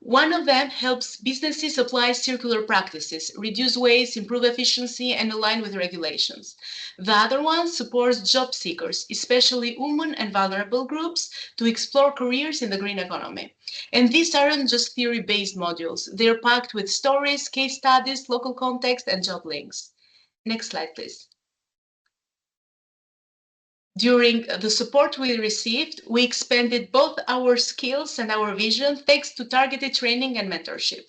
One of them helps businesses apply circular practices, reduce waste, improve efficiency, and align with regulations. The other one supports job seekers, especially women and vulnerable groups, to explore careers in the green economy. And these aren't just theory-based modules. They're packed with stories, case studies, local context, and job links. Next slide, please. During the support we received, we expanded both our skills and our vision thanks to targeted training and mentorship.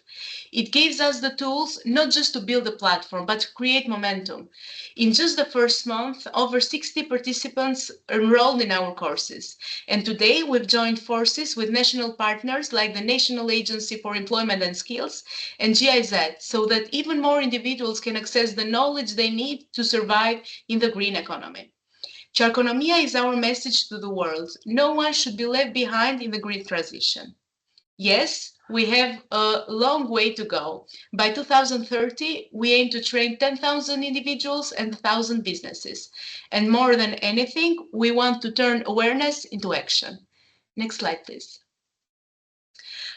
It gives us the tools not just to build a platform, but to create momentum. In just the first month, over 60 participants enrolled in our courses. And today we've joined forces with national partners like the National Agency for Employment and Skills and GIZ, so that even more individuals can access the knowledge they need to survive in the green economy. Charconomia is our message to the world. No one should be left behind in the green transition. Yes, we have a long way to go. By 2030, we aim to train 10,000 individuals and 1,000 businesses. And more than anything, we want to turn awareness into action. Next slide, please.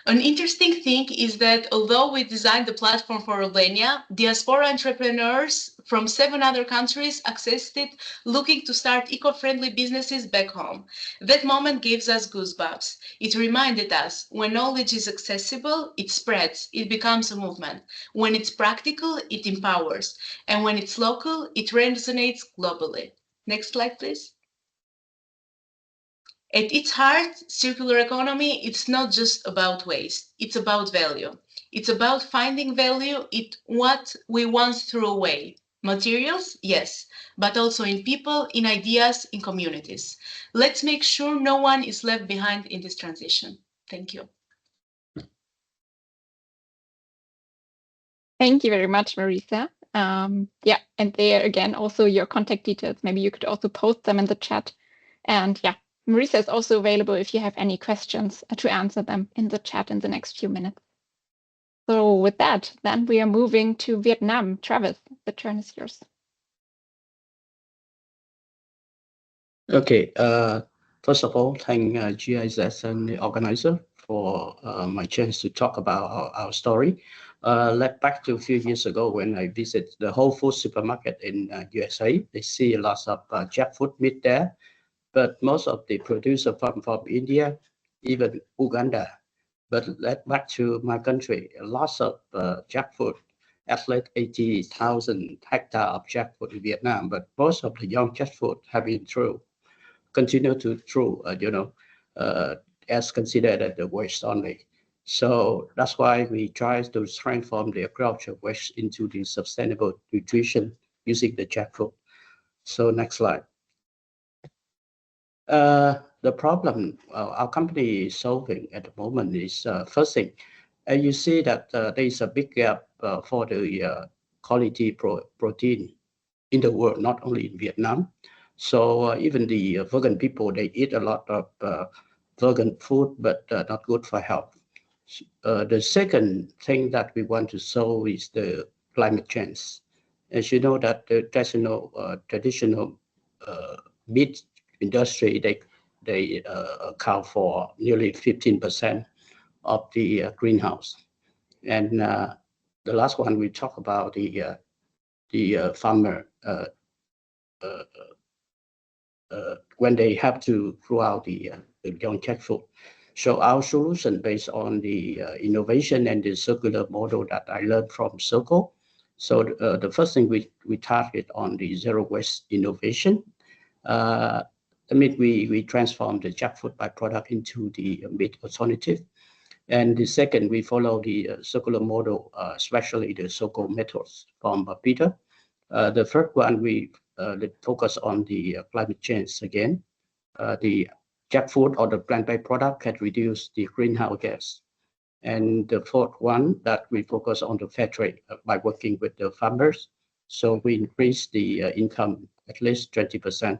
An interesting thing is that although we designed the platform for Albania, diaspora entrepreneurs from 7 other countries accessed it looking to start eco-friendly businesses back home. That moment gives us goosebumps. It reminded us when knowledge is accessible, it spreads, it becomes a movement. When it's practical, it empowers. And when it's local, it resonates globally. Next slide, please. At its heart, circular economy, it's not just about waste, it's about value. It's about finding value in what we once threw away. Materials, yes, but also in people, in ideas, in communities. Let's make sure no one is left behind in this transition. Thank you. Thank you very much, Marisa. Yeah, and there again, also your contact details. Maybe you could also post them in the chat. And yeah, Marisa is also available if you have any questions to answer them in the chat in the next few minutes. So with that, then we are moving to Viet Nam. Travis, the turn is yours. Okay. First of all, thank GIZ and the organizer for my chance to talk about our story. Let back to a few years ago when I visited the Whole Foods supermarket in USA. They see lots of jackfruit meat there, but most of the producer from India, even Uganda. But let back to my country, lots of jackfruit, at least 80,000 hectares of jackfruit in Vietnam, but most of the young jackfruit have been continue to as considered as the waste only. So that's why we try to transform the approach of waste into the sustainable nutrition using the jackfruit. So next slide. The problem our company is solving at the moment is first thing, you see that there is a big gap for the quality protein in the world, not only in Vietnam. So even the vegan people, they eat a lot of vegan food, but not good for health. The second thing that we want to solve is the climate change. As you know that the traditional meat industry, they account for nearly 15% of the greenhouse. And the last one we talk about the farmer when they have to grow out the young jackfruit. So our solution based on the innovation and the circular model that I learned from CIRCO. So the first thing we target on the zero waste innovation. We transform the jackfruit byproduct into the meat alternative. And the second, we follow the circular model, especially the so-called methods from Pieter. The third one, we focus on the climate change again. The jackfruit or the plant-based product can reduce the greenhouse gas. And the fourth one, that we focus on the fair trade by working with the farmers. So we increase the income at least 20%.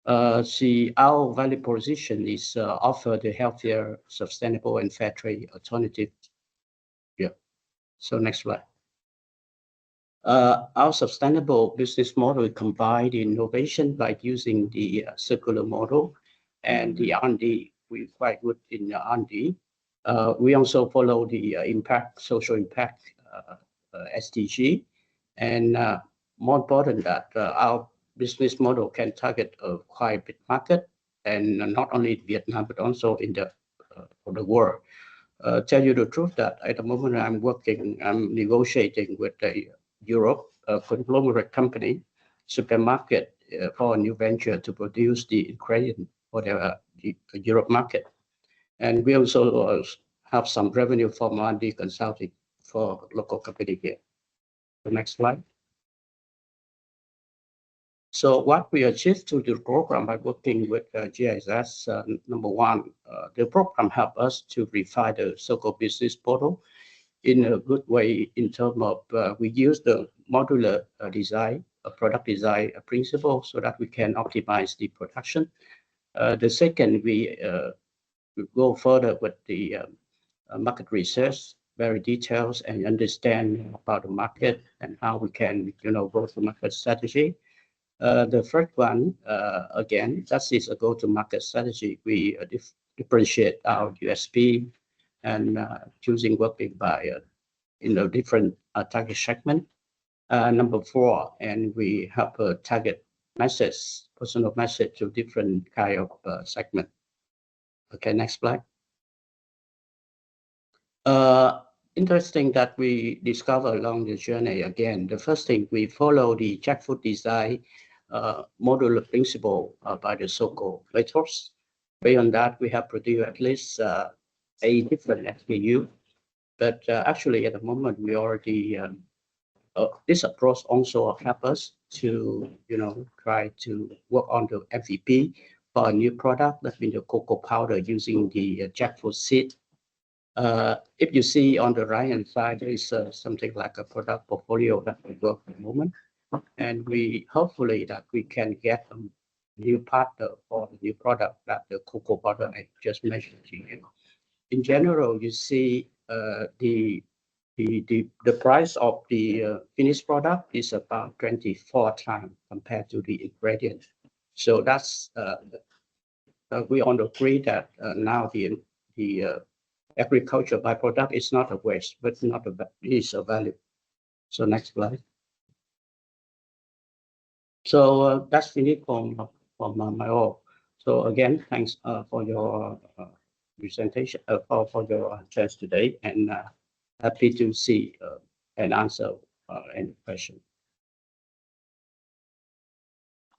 Our value proposition is offer the healthier, sustainable, and fair trade alternative. Yeah. So next slide. Our sustainable business model combines innovation by using the circular model and the R&D. We're quite good in the R&D. We also follow the social impact, SDG, and more important that our business model can target a quite big market, and not only in Vietnam but also in the world. Tell you the truth that at the moment I'm negotiating with Europe, a conglomerate company, supermarket for a new venture to produce the ingredient for the Europe market. And we also have some revenue from R&D consulting for local company here. The next slide. So what we achieved through the program by working with GIZ, number one, the program helped us to refine the CIRCO business model in a good way in terms of we use the modular design, product design principle so that we can optimize the production. The second, we go further with the market research, very details, and understand about the market and how we can, go to market strategy. The third one, again, that is a go-to-market strategy. We differentiate our USP and choosing working by different target segment. Number four, and we have a target message, personal message to different kind of segment. Okay, next slide. Interesting that we discover along the journey again. The first thing, we follow the jackfruit design modular principle by the so-called methods. Beyond that, we have produced at least 8 different SKU. But actually, at the moment, we already this approach also helps us to try to work on the MVP for a new product, that means the cocoa powder using the jackfruit seed If you see on the right-hand side, there is something like a product portfolio that we work at the moment. And we hopefully that we can get a new partner for the new product that the cocoa product I just mentioned to you. In general, you see the price of the finished product is about 24 times compared to the ingredient. So that's we all agree that now the agriculture byproduct is not a waste, but is a value. So next slide. So that's finished from my all. So again, thanks for your presentation, for your chance today, and happy to see and answer any question.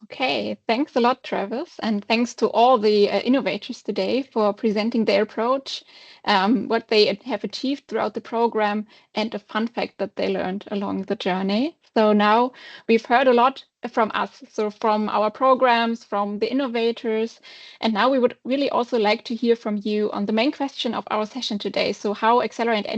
Okay, thanks a lot, Travis, and thanks to all the innovators today for presenting their approach, what they have achieved throughout the program, and a fun fact that they learned along the journey. So now we've heard a lot from us, so from our programs, from the innovators, and now we would really also like to hear from you on the main question of our session today. So how accelerator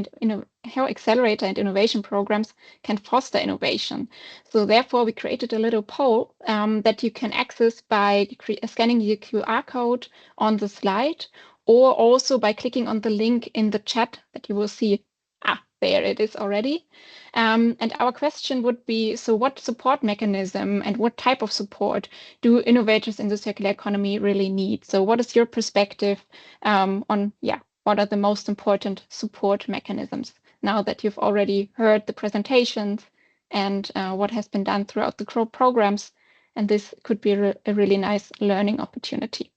and innovation programs can foster innovation. So therefore, we created a little poll that you can access by scanning the QR code on the slide, or also by clicking on the link in the chat that you will see. There it is already. And our question would be, so what support mechanism and what type of support do innovators in the circular economy really need? So what is your perspective on, what are the most important support mechanisms now that you've already heard the presentations and what has been done throughout the programs? And this could be a really nice learning opportunity.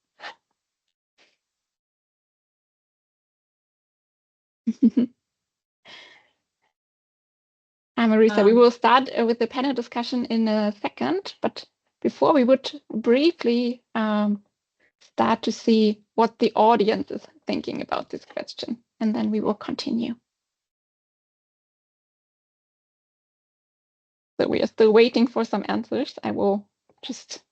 Marisa, we will start with the panel discussion in a second, but before we would briefly start to see what the audience is thinking about this question, and then we will continue. So we are still waiting for some answers. I will just...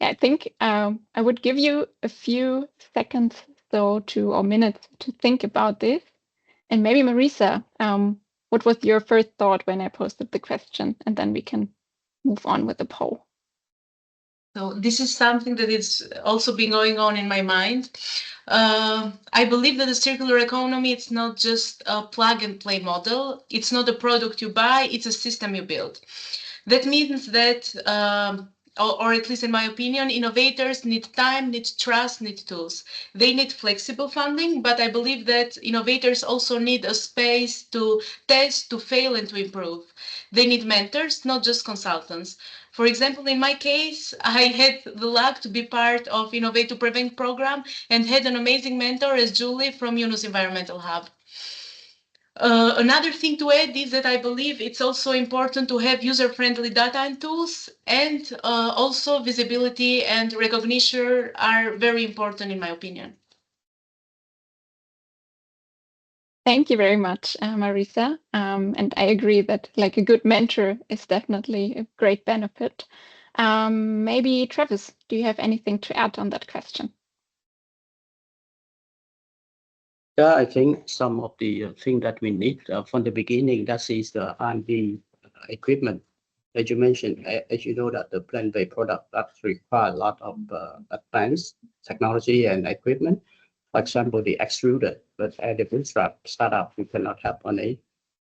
I think I would give you a few seconds or minutes to think about this. And maybe Marisa, what was your first thought when I posted the question? And then we can move on with the poll. So this is something that is also been going on in my mind. I believe that the circular economy, it's not just a plug and play model. It's not a product you buy, it's a system you build. That means that, or at least in my opinion, innovators need time, need trust, need tools. They need flexible funding, but I believe that innovators also need a space to test, to fail, and to improve. They need mentors, not just consultants. For example, in my case, I had the luck to be part of Innovate to Prevent program and had an amazing mentor as Julie from Yunus Environmental Hub. Another thing to add is that I believe it's also important to have user-friendly data and tools, and also visibility and recognition are very important in my opinion. Thank you very much, Marisa. And I agree that like a good mentor is definitely a great benefit. Maybe Travis, do you have anything to add on that question? Yeah, I think some of the things that we need from the beginning, that is the R&D equipment. As you mentioned, as you know, that the plant-based product that require a lot of advanced technology and equipment. For example, the extruder, but at the bootstrap startup, we cannot have money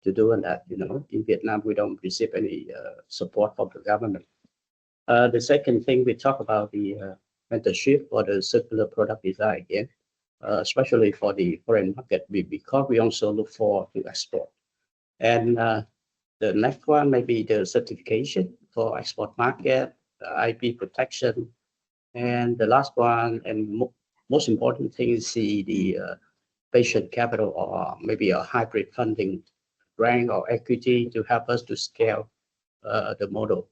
to do that. You know, in Vietnam, we don't receive any support from the government. The second thing we talk about the mentorship for the circular product design again. Especially for the foreign market, because we also look for to export. And the next one may be the certification for export market, IP protection, and the last one and most important thing is the patient capital or maybe a hybrid funding grant or equity to help us to scale the model.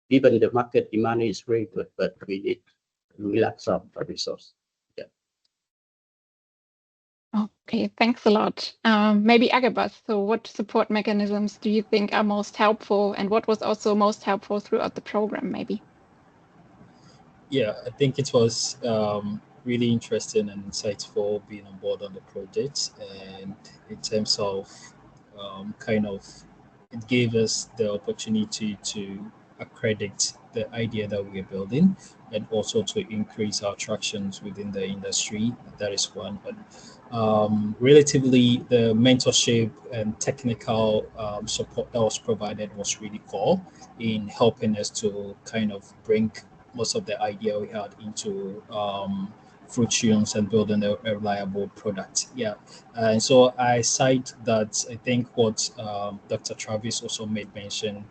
Even the market demand is very good, but we need to relax some resource. Okay, thanks a lot. Maybe Agabus, so what support mechanisms do you think are most helpful, and what was also most helpful throughout the program, maybe? Yeah, I think it was really interesting and insightful being on board on the project. And in terms of it gave us the opportunity to accredit the idea that we're building and also to increase our tractions within the industry. That is one. But relatively, the mentorship and technical support that was provided was really core in helping us to kind of bring most of the idea we had into fruitions and building a reliable product. Yeah. And so I cite that I think what Dr. Travis also made mention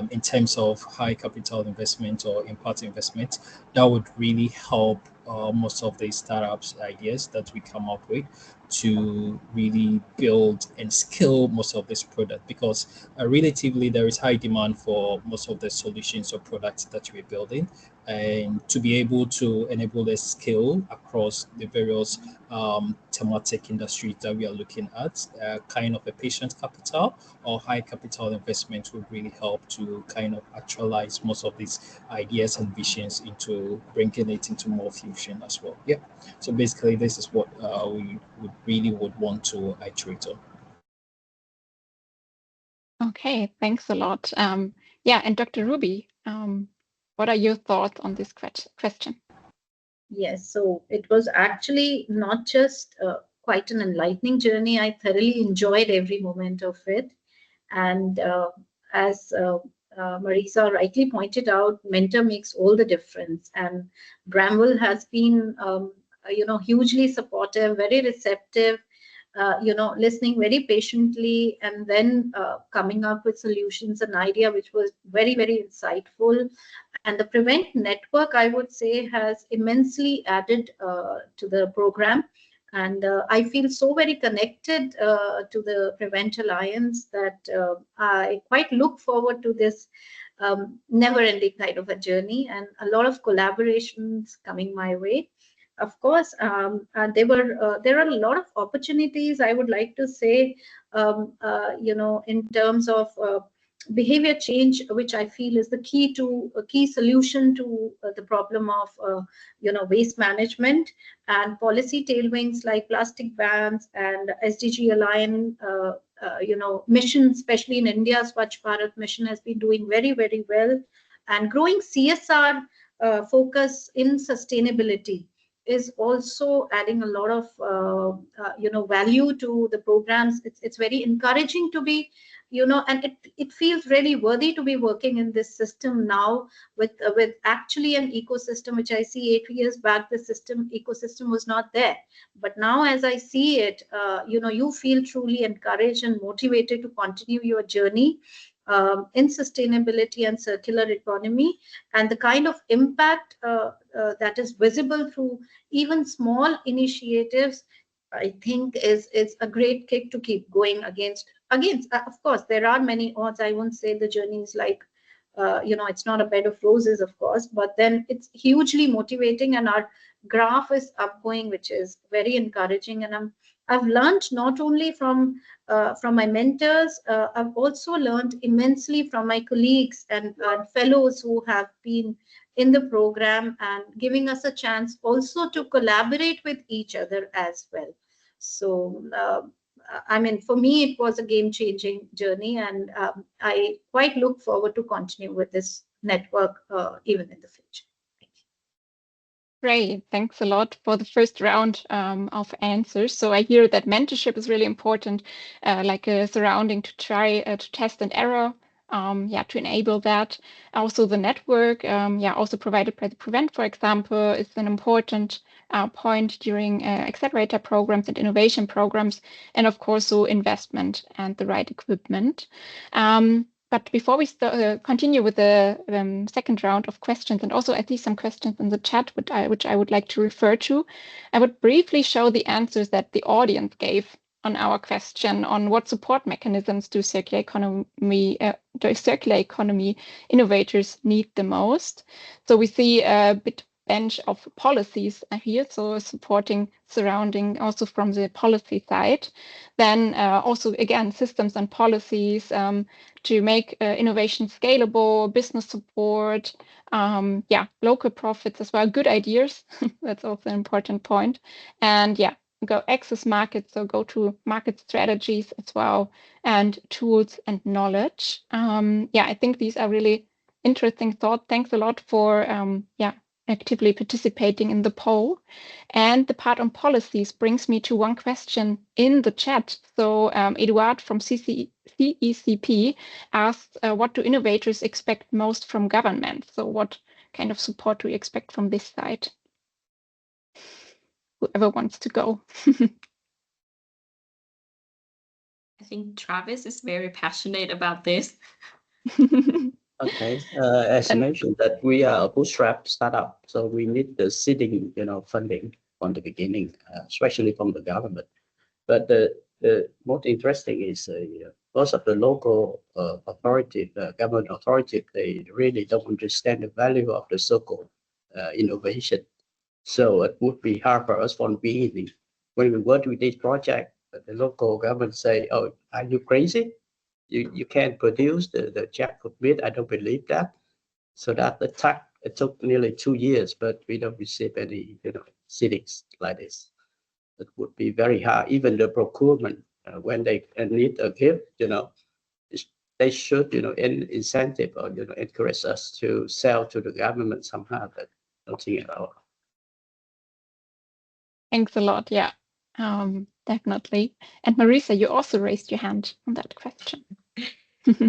in terms of high capital investment or impact investment, that would really help most of the startups ideas that we come up with to really build and scale most of this product, because relatively there is high demand for most of the solutions or products that we're building, and to be able to enable the scale across the various thematic industries that we are looking at, kind of a patient capital or high capital investment would really help to kind of actualize most of these ideas and visions into bringing it into more fusion as well. Yeah. So basically, this is what we would want to iterate on. Okay, thanks a lot. Yeah, and Dr. Ruby, what are your thoughts on this question? Yes, so it was actually not just quite an enlightening journey. I thoroughly enjoyed every moment of it. And as Marisa rightly pointed out, mentor makes all the difference. And Bramble has been, hugely supportive, very receptive, listening very patiently, and then coming up with solutions and idea, which was very, very insightful. And the Prevent Network, I would say, has immensely added to the program. And I feel so very connected to the Prevent Alliance that I quite look forward to this never-ending kind of a journey, and a lot of collaborations coming my way. Of course, there are a lot of opportunities, I would like to say, in terms of behavior change, which I feel is the key solution to the problem of waste management, and policy tailwinds like plastic bans and SDG aligned mission, especially in India. Swachh Bharat mission has been doing very, very well, and growing CSR focus in sustainability is also adding a lot of value to the programs. It's very encouraging to be, and it feels really worthy to be working in this system now with actually an ecosystem, which I see 8 years back, the ecosystem was not there. But now as I see it, you feel truly encouraged and motivated to continue your journey in sustainability and circular economy, and the kind of impact that is visible through even small initiatives, I think is a great kick to keep going against. Of course, there are many odds. I won't say the journey is like, it's not a bed of roses, of course, but then it's hugely motivating, and our graph is upgoing, which is very encouraging. And I've learned not only from my mentors, I've also learned immensely from my colleagues and fellows who have been in the program, and giving us a chance also to collaborate with each other as well. So, for me, it was a game-changing journey, and I quite look forward to continue with this network even in the future. Great, thanks a lot for the first round of answers. So I hear that mentorship is really important, like a surrounding to try to test and error, to enable that. Also the network, also provided by the Prevent, for example, is an important point during accelerator programs and innovation programs, and of course, so investment and the right equipment. But before we continue with the second round of questions, and also I see some questions in the chat, which I would like to refer to, I would briefly show the answers that the audience gave on our question on what support mechanisms do circular economy innovators need the most. So we see a bit bench of policies here, so supporting surrounding also from the policy side. Then also, again, systems and policies to make innovation scalable, business support, local profits as well, good ideas. That's also an important point. And go access markets, so go to market strategies as well, and tools and knowledge. I think these are really interesting thoughts. Thanks a lot for actively participating in the poll. And the part on policies brings me to one question in the chat. So Eduard from CECP asked, what do innovators expect most from government? So what kind of support do we expect from this side? Whoever wants to go. I think Travis is very passionate about this. Okay, as I mentioned, that we are a bootstrap startup, so we need the seeding, funding from the beginning, especially from the government. But the most interesting is most of the local authority, government authority, they really don't understand the value of the so-called innovation. So it would be hard for us from beginning. When we work with this project, the local government say, "Oh, are you crazy? You can't produce the jackfruit meat." I don't believe that. So that it took nearly 2 years, but we don't receive any, seedings like this. It would be very hard. Even the procurement, when they need a gift, they should, incentive or encourage us to sell to the government somehow. But nothing at all. Thanks a lot. Yeah, definitely. And Marisa, you also raised your hand on that question.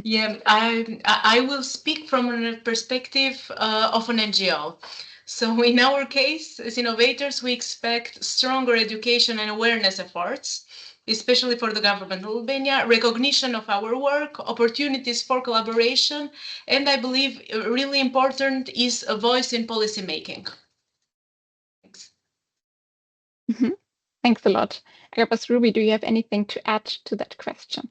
Yeah, I will speak from a perspective of an NGO. So in our case, as innovators, we expect stronger education and awareness efforts, especially for the government of Albania, recognition of our work, opportunities for collaboration, and I believe really important is a voice in policy making. Thanks. Thanks a lot. Agabas, Ruby, do you have anything to add to that question?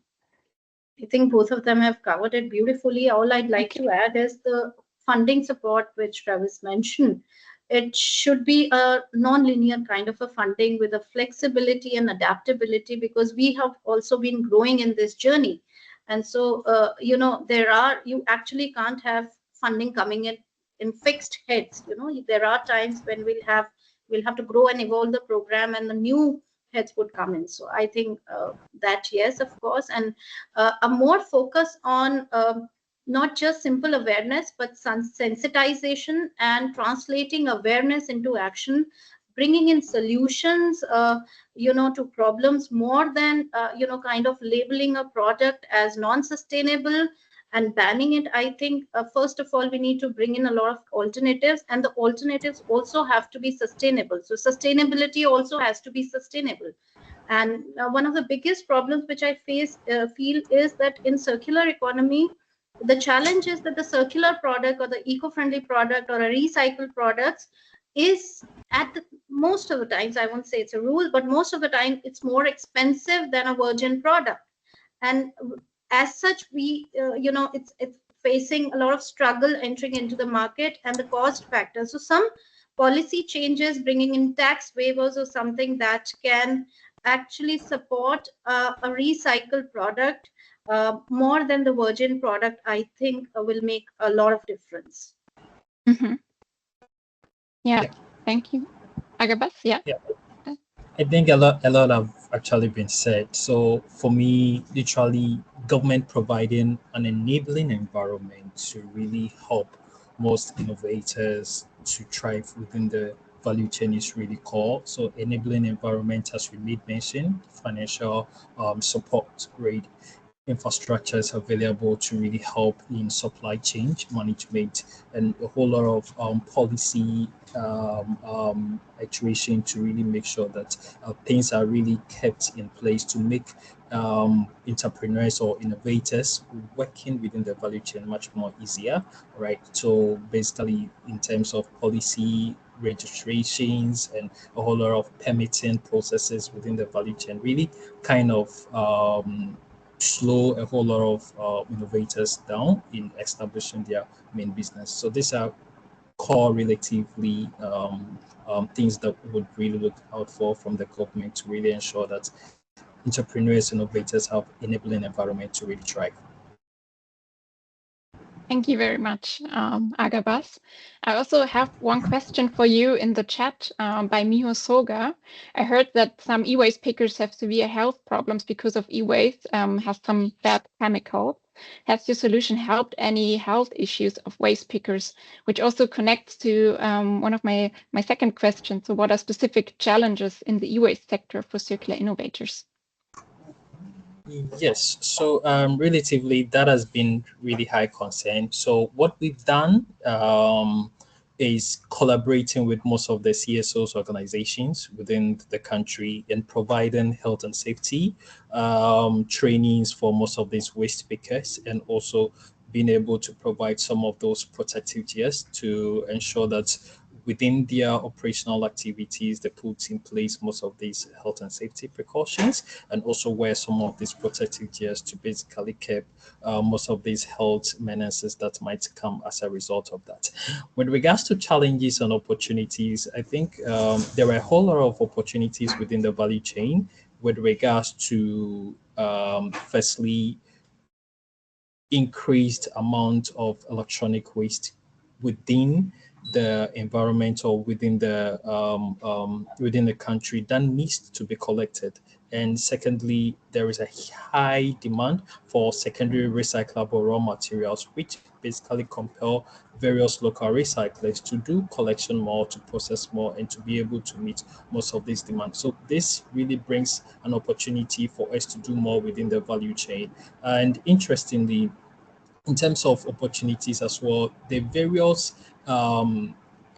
I think both of them have covered it beautifully. All I'd like to add is the funding support, which Travis mentioned. It should be a non-linear kind of a funding with a flexibility and adaptability, because we have also been growing in this journey. And so, you actually can't have funding coming in fixed heads. There are times when we'll have to grow and evolve the program, and the new heads would come in. So I think that, yes, of course, and a more focus on not just simple awareness, but sensitization and translating awareness into action, bringing in solutions, to problems, more than, kind of labeling a product as non-sustainable and banning it. I think, first of all, we need to bring in a lot of alternatives, and the alternatives also have to be sustainable. So sustainability also has to be sustainable. And one of the biggest problems which I feel is that in circular economy, the challenge is that the circular product or the eco-friendly product or a recycled products is most of the times, I won't say it's a rule, but most of the time it's more expensive than a virgin product. And as such, we, it's facing a lot of struggle entering into the market, and the cost factor. So some policy changes, bringing in tax waivers or something that can actually support a recycled product more than the virgin product, I think will make a lot of difference. Yeah, thank you. Agabas, yeah. I think a lot have actually been said. So for me, literally, government providing an enabling environment to really help most innovators to thrive within the value chain is really core. So enabling environment, as we made mention, financial support, right? Infrastructures available to really help in supply chain management, and a whole lot of policy actuation to really make sure that things are really kept in place to make entrepreneurs or innovators working within the value chain much more easier, right? So basically, in terms of policy, registrations, and a whole lot of permitting processes within the value chain, really kind of slow a whole lot of innovators down in establishing their main business. So these are core relatively things that we would really look out for from the government to really ensure that entrepreneurs, innovators have enabling environment to really thrive. Thank you very much, Agabas. I also have one question for you in the chat by Miho Soga. I heard that some e-waste pickers have severe health problems because of e-waste, has some bad chemicals. Has your solution helped any health issues of waste pickers, which also connects to one of my second questions. So what are specific challenges in the e-waste sector for circular innovators? Yes, so relatively that has been really high concern. So what we've done is collaborating with most of the CSOs organizations within the country in providing health and safety trainings for most of these waste pickers, and also being able to provide some of those protective gears to ensure that within their operational activities, they put in place most of these health and safety precautions, and also wear some of these protective gears to basically keep most of these health menaces that might come as a result of that. With regards to challenges and opportunities, I think there are a whole lot of opportunities within the value chain with regards to firstly, increased amount of electronic waste within the environment or within the country that needs to be collected. And secondly, there is a high demand for secondary recyclable raw materials, which basically compel various local recyclers to do collection more, to process more, and to be able to meet most of this demand. So this really brings an opportunity for us to do more within the value chain. And interestingly, in terms of opportunities as well, the various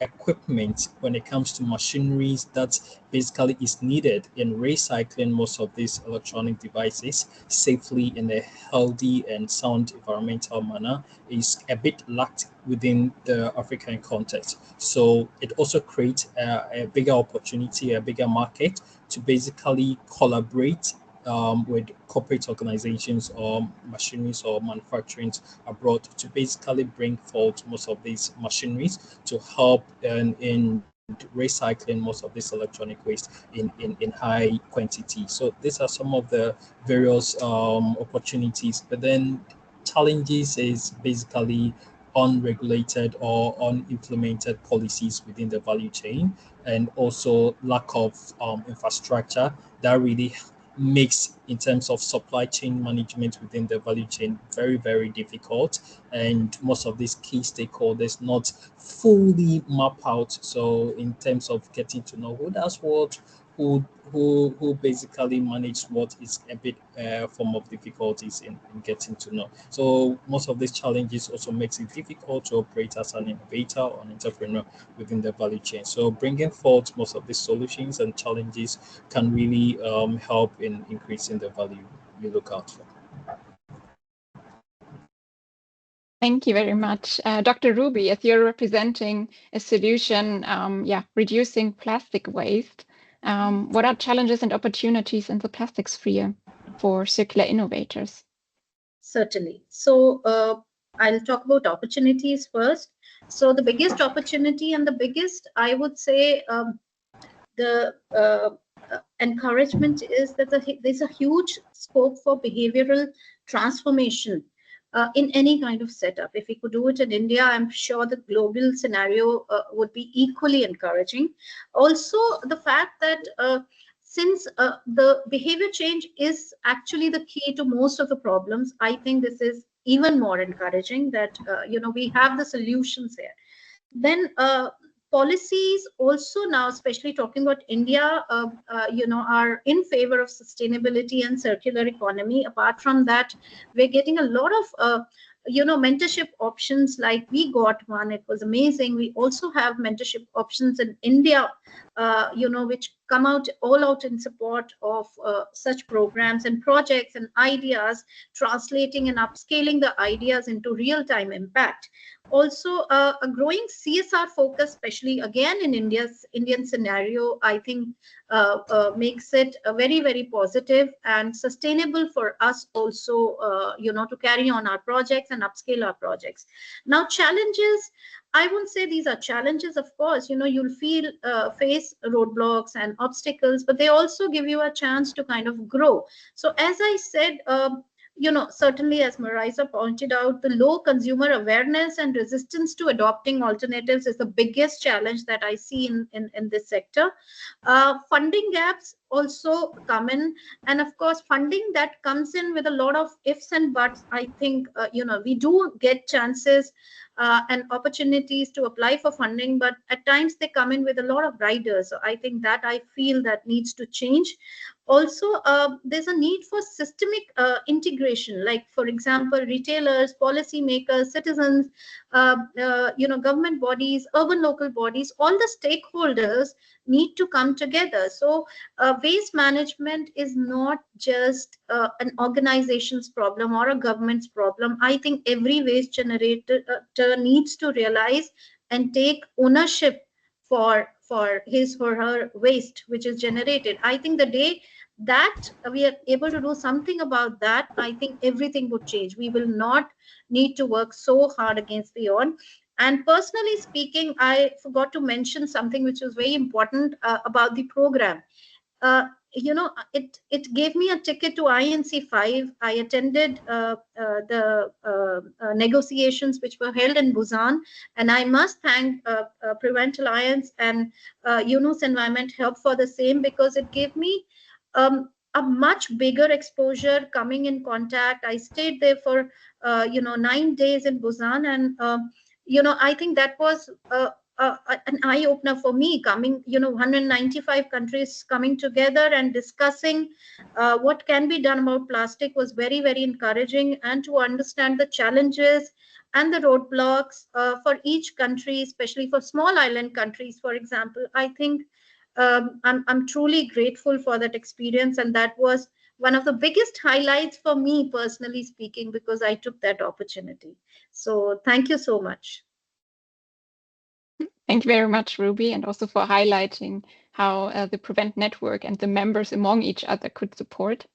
equipment when it comes to machineries that basically is needed in recycling most of these electronic devices safely in a healthy and sound environmental manner is a bit lacked within the African context. So it also creates a bigger opportunity, a bigger market to basically collaborate with corporate organizations or machineries or manufacturing abroad to basically bring forth most of these machineries to help in recycling most of this electronic waste in high quantity. So these are some of the various opportunities, but then challenges is basically unregulated or unimplemented policies within the value chain, and also lack of infrastructure that really makes, in terms of supply chain management within the value chain, very, very difficult. And most of these key stakeholders not fully map out. So in terms of getting to know who does what, who basically manages what, is a bit form of difficulties in getting to know. So most of these challenges also makes it difficult to operate as an innovator or an entrepreneur within the value chain. So bringing forth most of these solutions and challenges can really help in increasing the value you look out for. Thank you very much. Dr. Ruby, as you're representing a solution, reducing plastic waste, what are challenges and opportunities in the plastic sphere for circular innovators? Certainly. So I'll talk about opportunities first. So the biggest opportunity and the biggest, I would say, the encouragement is that there's a huge scope for behavioral transformation in any kind of setup. If we could do it in India, I'm sure the global scenario would be equally encouraging. Also, the fact that since the behavior change is actually the key to most of the problems, I think this is even more encouraging that we have the solutions here. Then policies also now, especially talking about India, are in favor of sustainability and circular economy. Apart from that, we're getting a lot of mentorship options. Like we got one, it was amazing. We also have mentorship options in India, which come out all out in support of such programs and projects and ideas, translating and upscaling the ideas into real-time impact. Also, a growing CSR focus, especially again in Indian scenario, I think makes it very, very positive and sustainable for us also, to carry on our projects and upscale our projects. Now, challenges, I won't say these are challenges, of course, you'll face roadblocks and obstacles, but they also give you a chance to kind of grow. So as I said, certainly, as Marisa pointed out, the low consumer awareness and resistance to adopting alternatives is the biggest challenge that I see in this sector. Funding gaps also come in, and of course, funding that comes in with a lot of ifs and buts. I think, we do get chances and opportunities to apply for funding, but at times they come in with a lot of riders. So I think that I feel that needs to change. Also, there's a need for systemic integration, like, for example, retailers, policymakers, citizens, government bodies, urban local bodies, all the stakeholders need to come together. So waste management is not just an organization's problem or a government's problem. I think every waste generator needs to realize and take ownership for his or her waste which is generated. I think the day that we are able to do something about that, I think everything would change. We will not need to work so hard against the odds. And personally speaking, I forgot to mention something which was very important about the program. It gave me a ticket to INC 5. I attended the negotiations which were held in Busan, and I must thank Prevent Alliance and Yunus Environment Help for the same, because it gave me a much bigger exposure, coming in contact. I stayed there for 9 days in Busan, and I think that was an eye-opener for me, coming, 195 countries coming together and discussing what can be done about plastic was very, very encouraging, and to understand the challenges and the roadblocks for each country, especially for small island countries, for example. I think I'm truly grateful for that experience, and that was one of the biggest highlights for me, personally speaking, because I took that opportunity. So thank you so much. Thank you very much, Ruby, and also for highlighting how the Prevent network and the members among each other could support.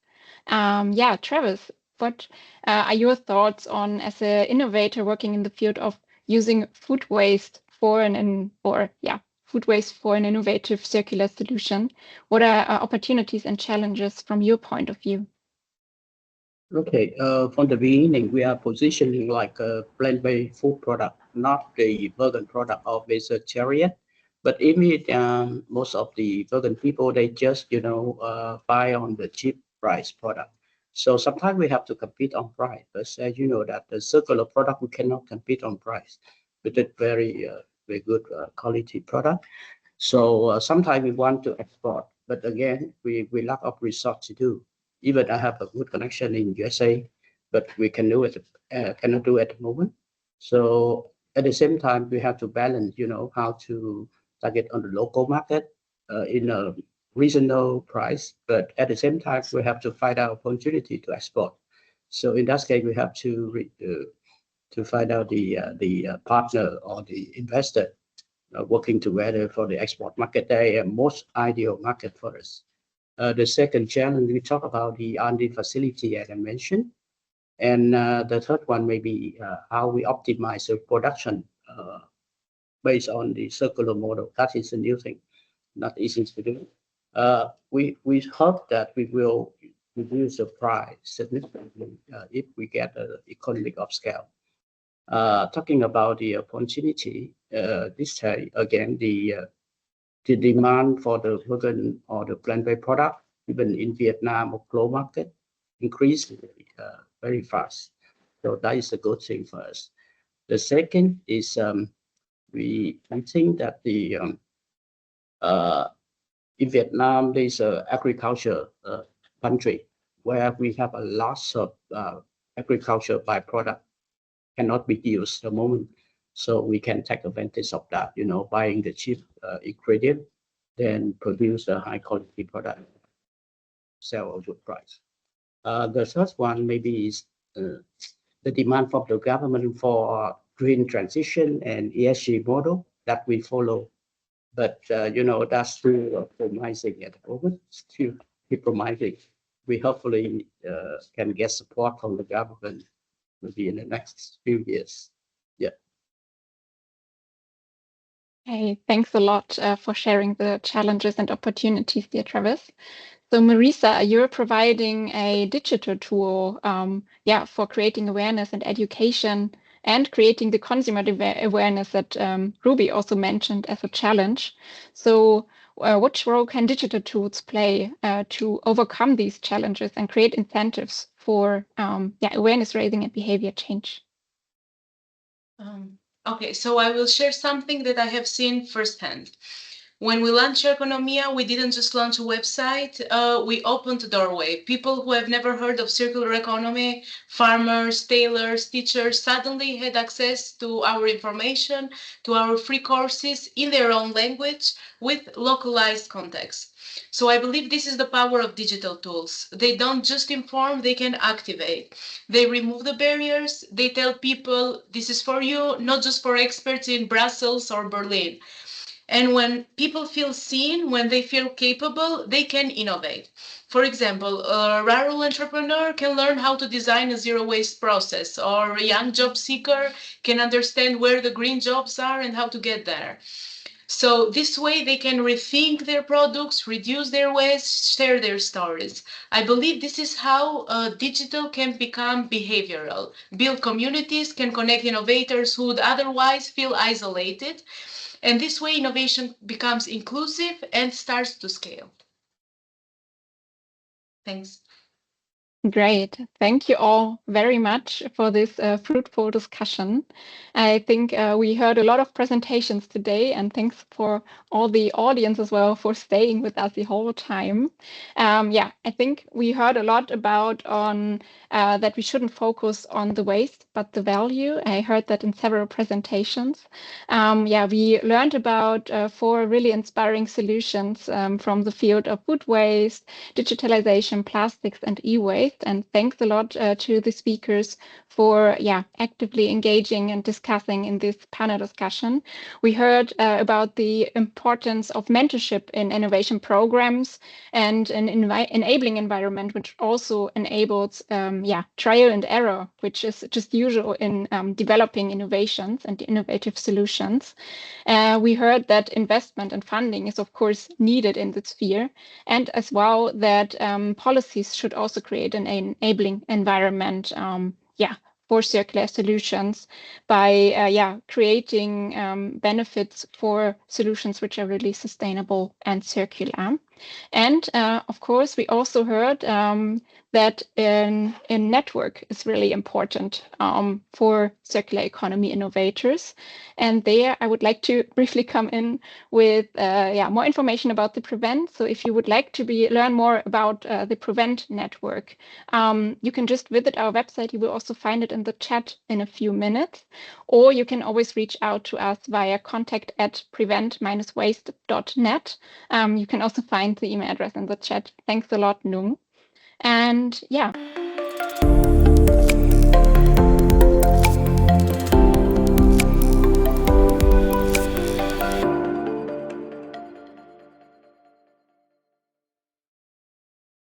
Travis, what are your thoughts on, as an innovator working in the field of using food waste for an innovative circular solution? What are opportunities and challenges from your point of view? Okay, from the beginning, we are positioning like a plant-based food product, not the vegan product or vegetarian. But even most of the vegan people, they just buy on the cheap price product. So sometimes we have to compete on price. But as you know, that the circular product, we cannot compete on price with a very good quality product. So sometimes we want to export, but again, we lack of resource to do. Even I have a good connection in USA, but we cannot do it at the moment. So at the same time, we have to balance, how to target on the local market in a reasonable price, but at the same time, we have to find out opportunity to export. So in that case, we have to find out the partner or the investor working together for the export market. They are most ideal market for us. The second challenge, we talk about the R&D facility, as I mentioned. And the third one may be how we optimize the production based on the circular model. That is a new thing, not easy to do. We hope that we will reduce the price significantly if we get an economy of scale. Talking about the opportunity, this time again, the demand for the vegan or the plant-based product, even in Viet Nam or global market, increased very fast. So that is a good thing for us. The second is we think that in Vietnam, there's an agriculture country where we have a lot of agriculture byproduct cannot be used at the moment. So we can take advantage of that, buying the cheap ingredient, then produce a high quality product, sell at a good price. The third one maybe is the demand from the government for green transition and ESG model that we follow. But that's still promising at the moment. Still promising. We hopefully can get support from the government maybe in the next few years. Yeah. Hey, thanks a lot for sharing the challenges and opportunities, dear Travis. So Marisa, you're providing a digital tool, for creating awareness and education and creating the consumer awareness that Ruby also mentioned as a challenge. So which role can digital tools play to overcome these challenges and create incentives for awareness raising and behavior change? Okay, so I will share something that I have seen firsthand. When we launched Economia, we didn't just launch a website, we opened a doorway. People who have never heard of circular economy, farmers, tailors, teachers, suddenly had access to our information, to our free courses in their own language with localized context. So I believe this is the power of digital tools. They don't just inform, they can activate. They remove the barriers, they tell people this is for you, not just for experts in Brussels or Berlin. And when people feel seen, when they feel capable, they can innovate. For example, a rural entrepreneur can learn how to design a zero waste process, or a young job seeker can understand where the green jobs are and how to get there. So this way they can rethink their products, reduce their waste, share their stories. I believe this is how digital can become behavioral. Build communities, can connect innovators who would otherwise feel isolated. And this way innovation becomes inclusive and starts to scale. Thanks. Great. Thank you all very much for this fruitful discussion. I think we heard a lot of presentations today, and thanks for all the audience as well for staying with us the whole time. I think we heard a lot about that we shouldn't focus on the waste, but the value. I heard that in several presentations. We learned about 4 really inspiring solutions from the field of food waste, digitalization, plastics, and e-waste. And thanks a lot to the speakers for actively engaging and discussing in this panel discussion. We heard about the importance of mentorship in innovation programs and an enabling environment, which also enables trial and error, which is just usual in developing innovations and innovative solutions. We heard that investment and funding is of course needed in this sphere, and as well that policies should also create an enabling environment for circular solutions by creating benefits for solutions which are really sustainable and circular. And of course, we also heard that in network is really important for circular economy innovators. And there I would like to briefly come in with more information about the Prevent. So if you would like to learn more about the Prevent network, you can just visit our website. You will also find it in the chat in a few minutes, or you can always reach out to us via contact@prevent-waste.net. You can also find the email address in the chat. Thanks a lot, Nung. And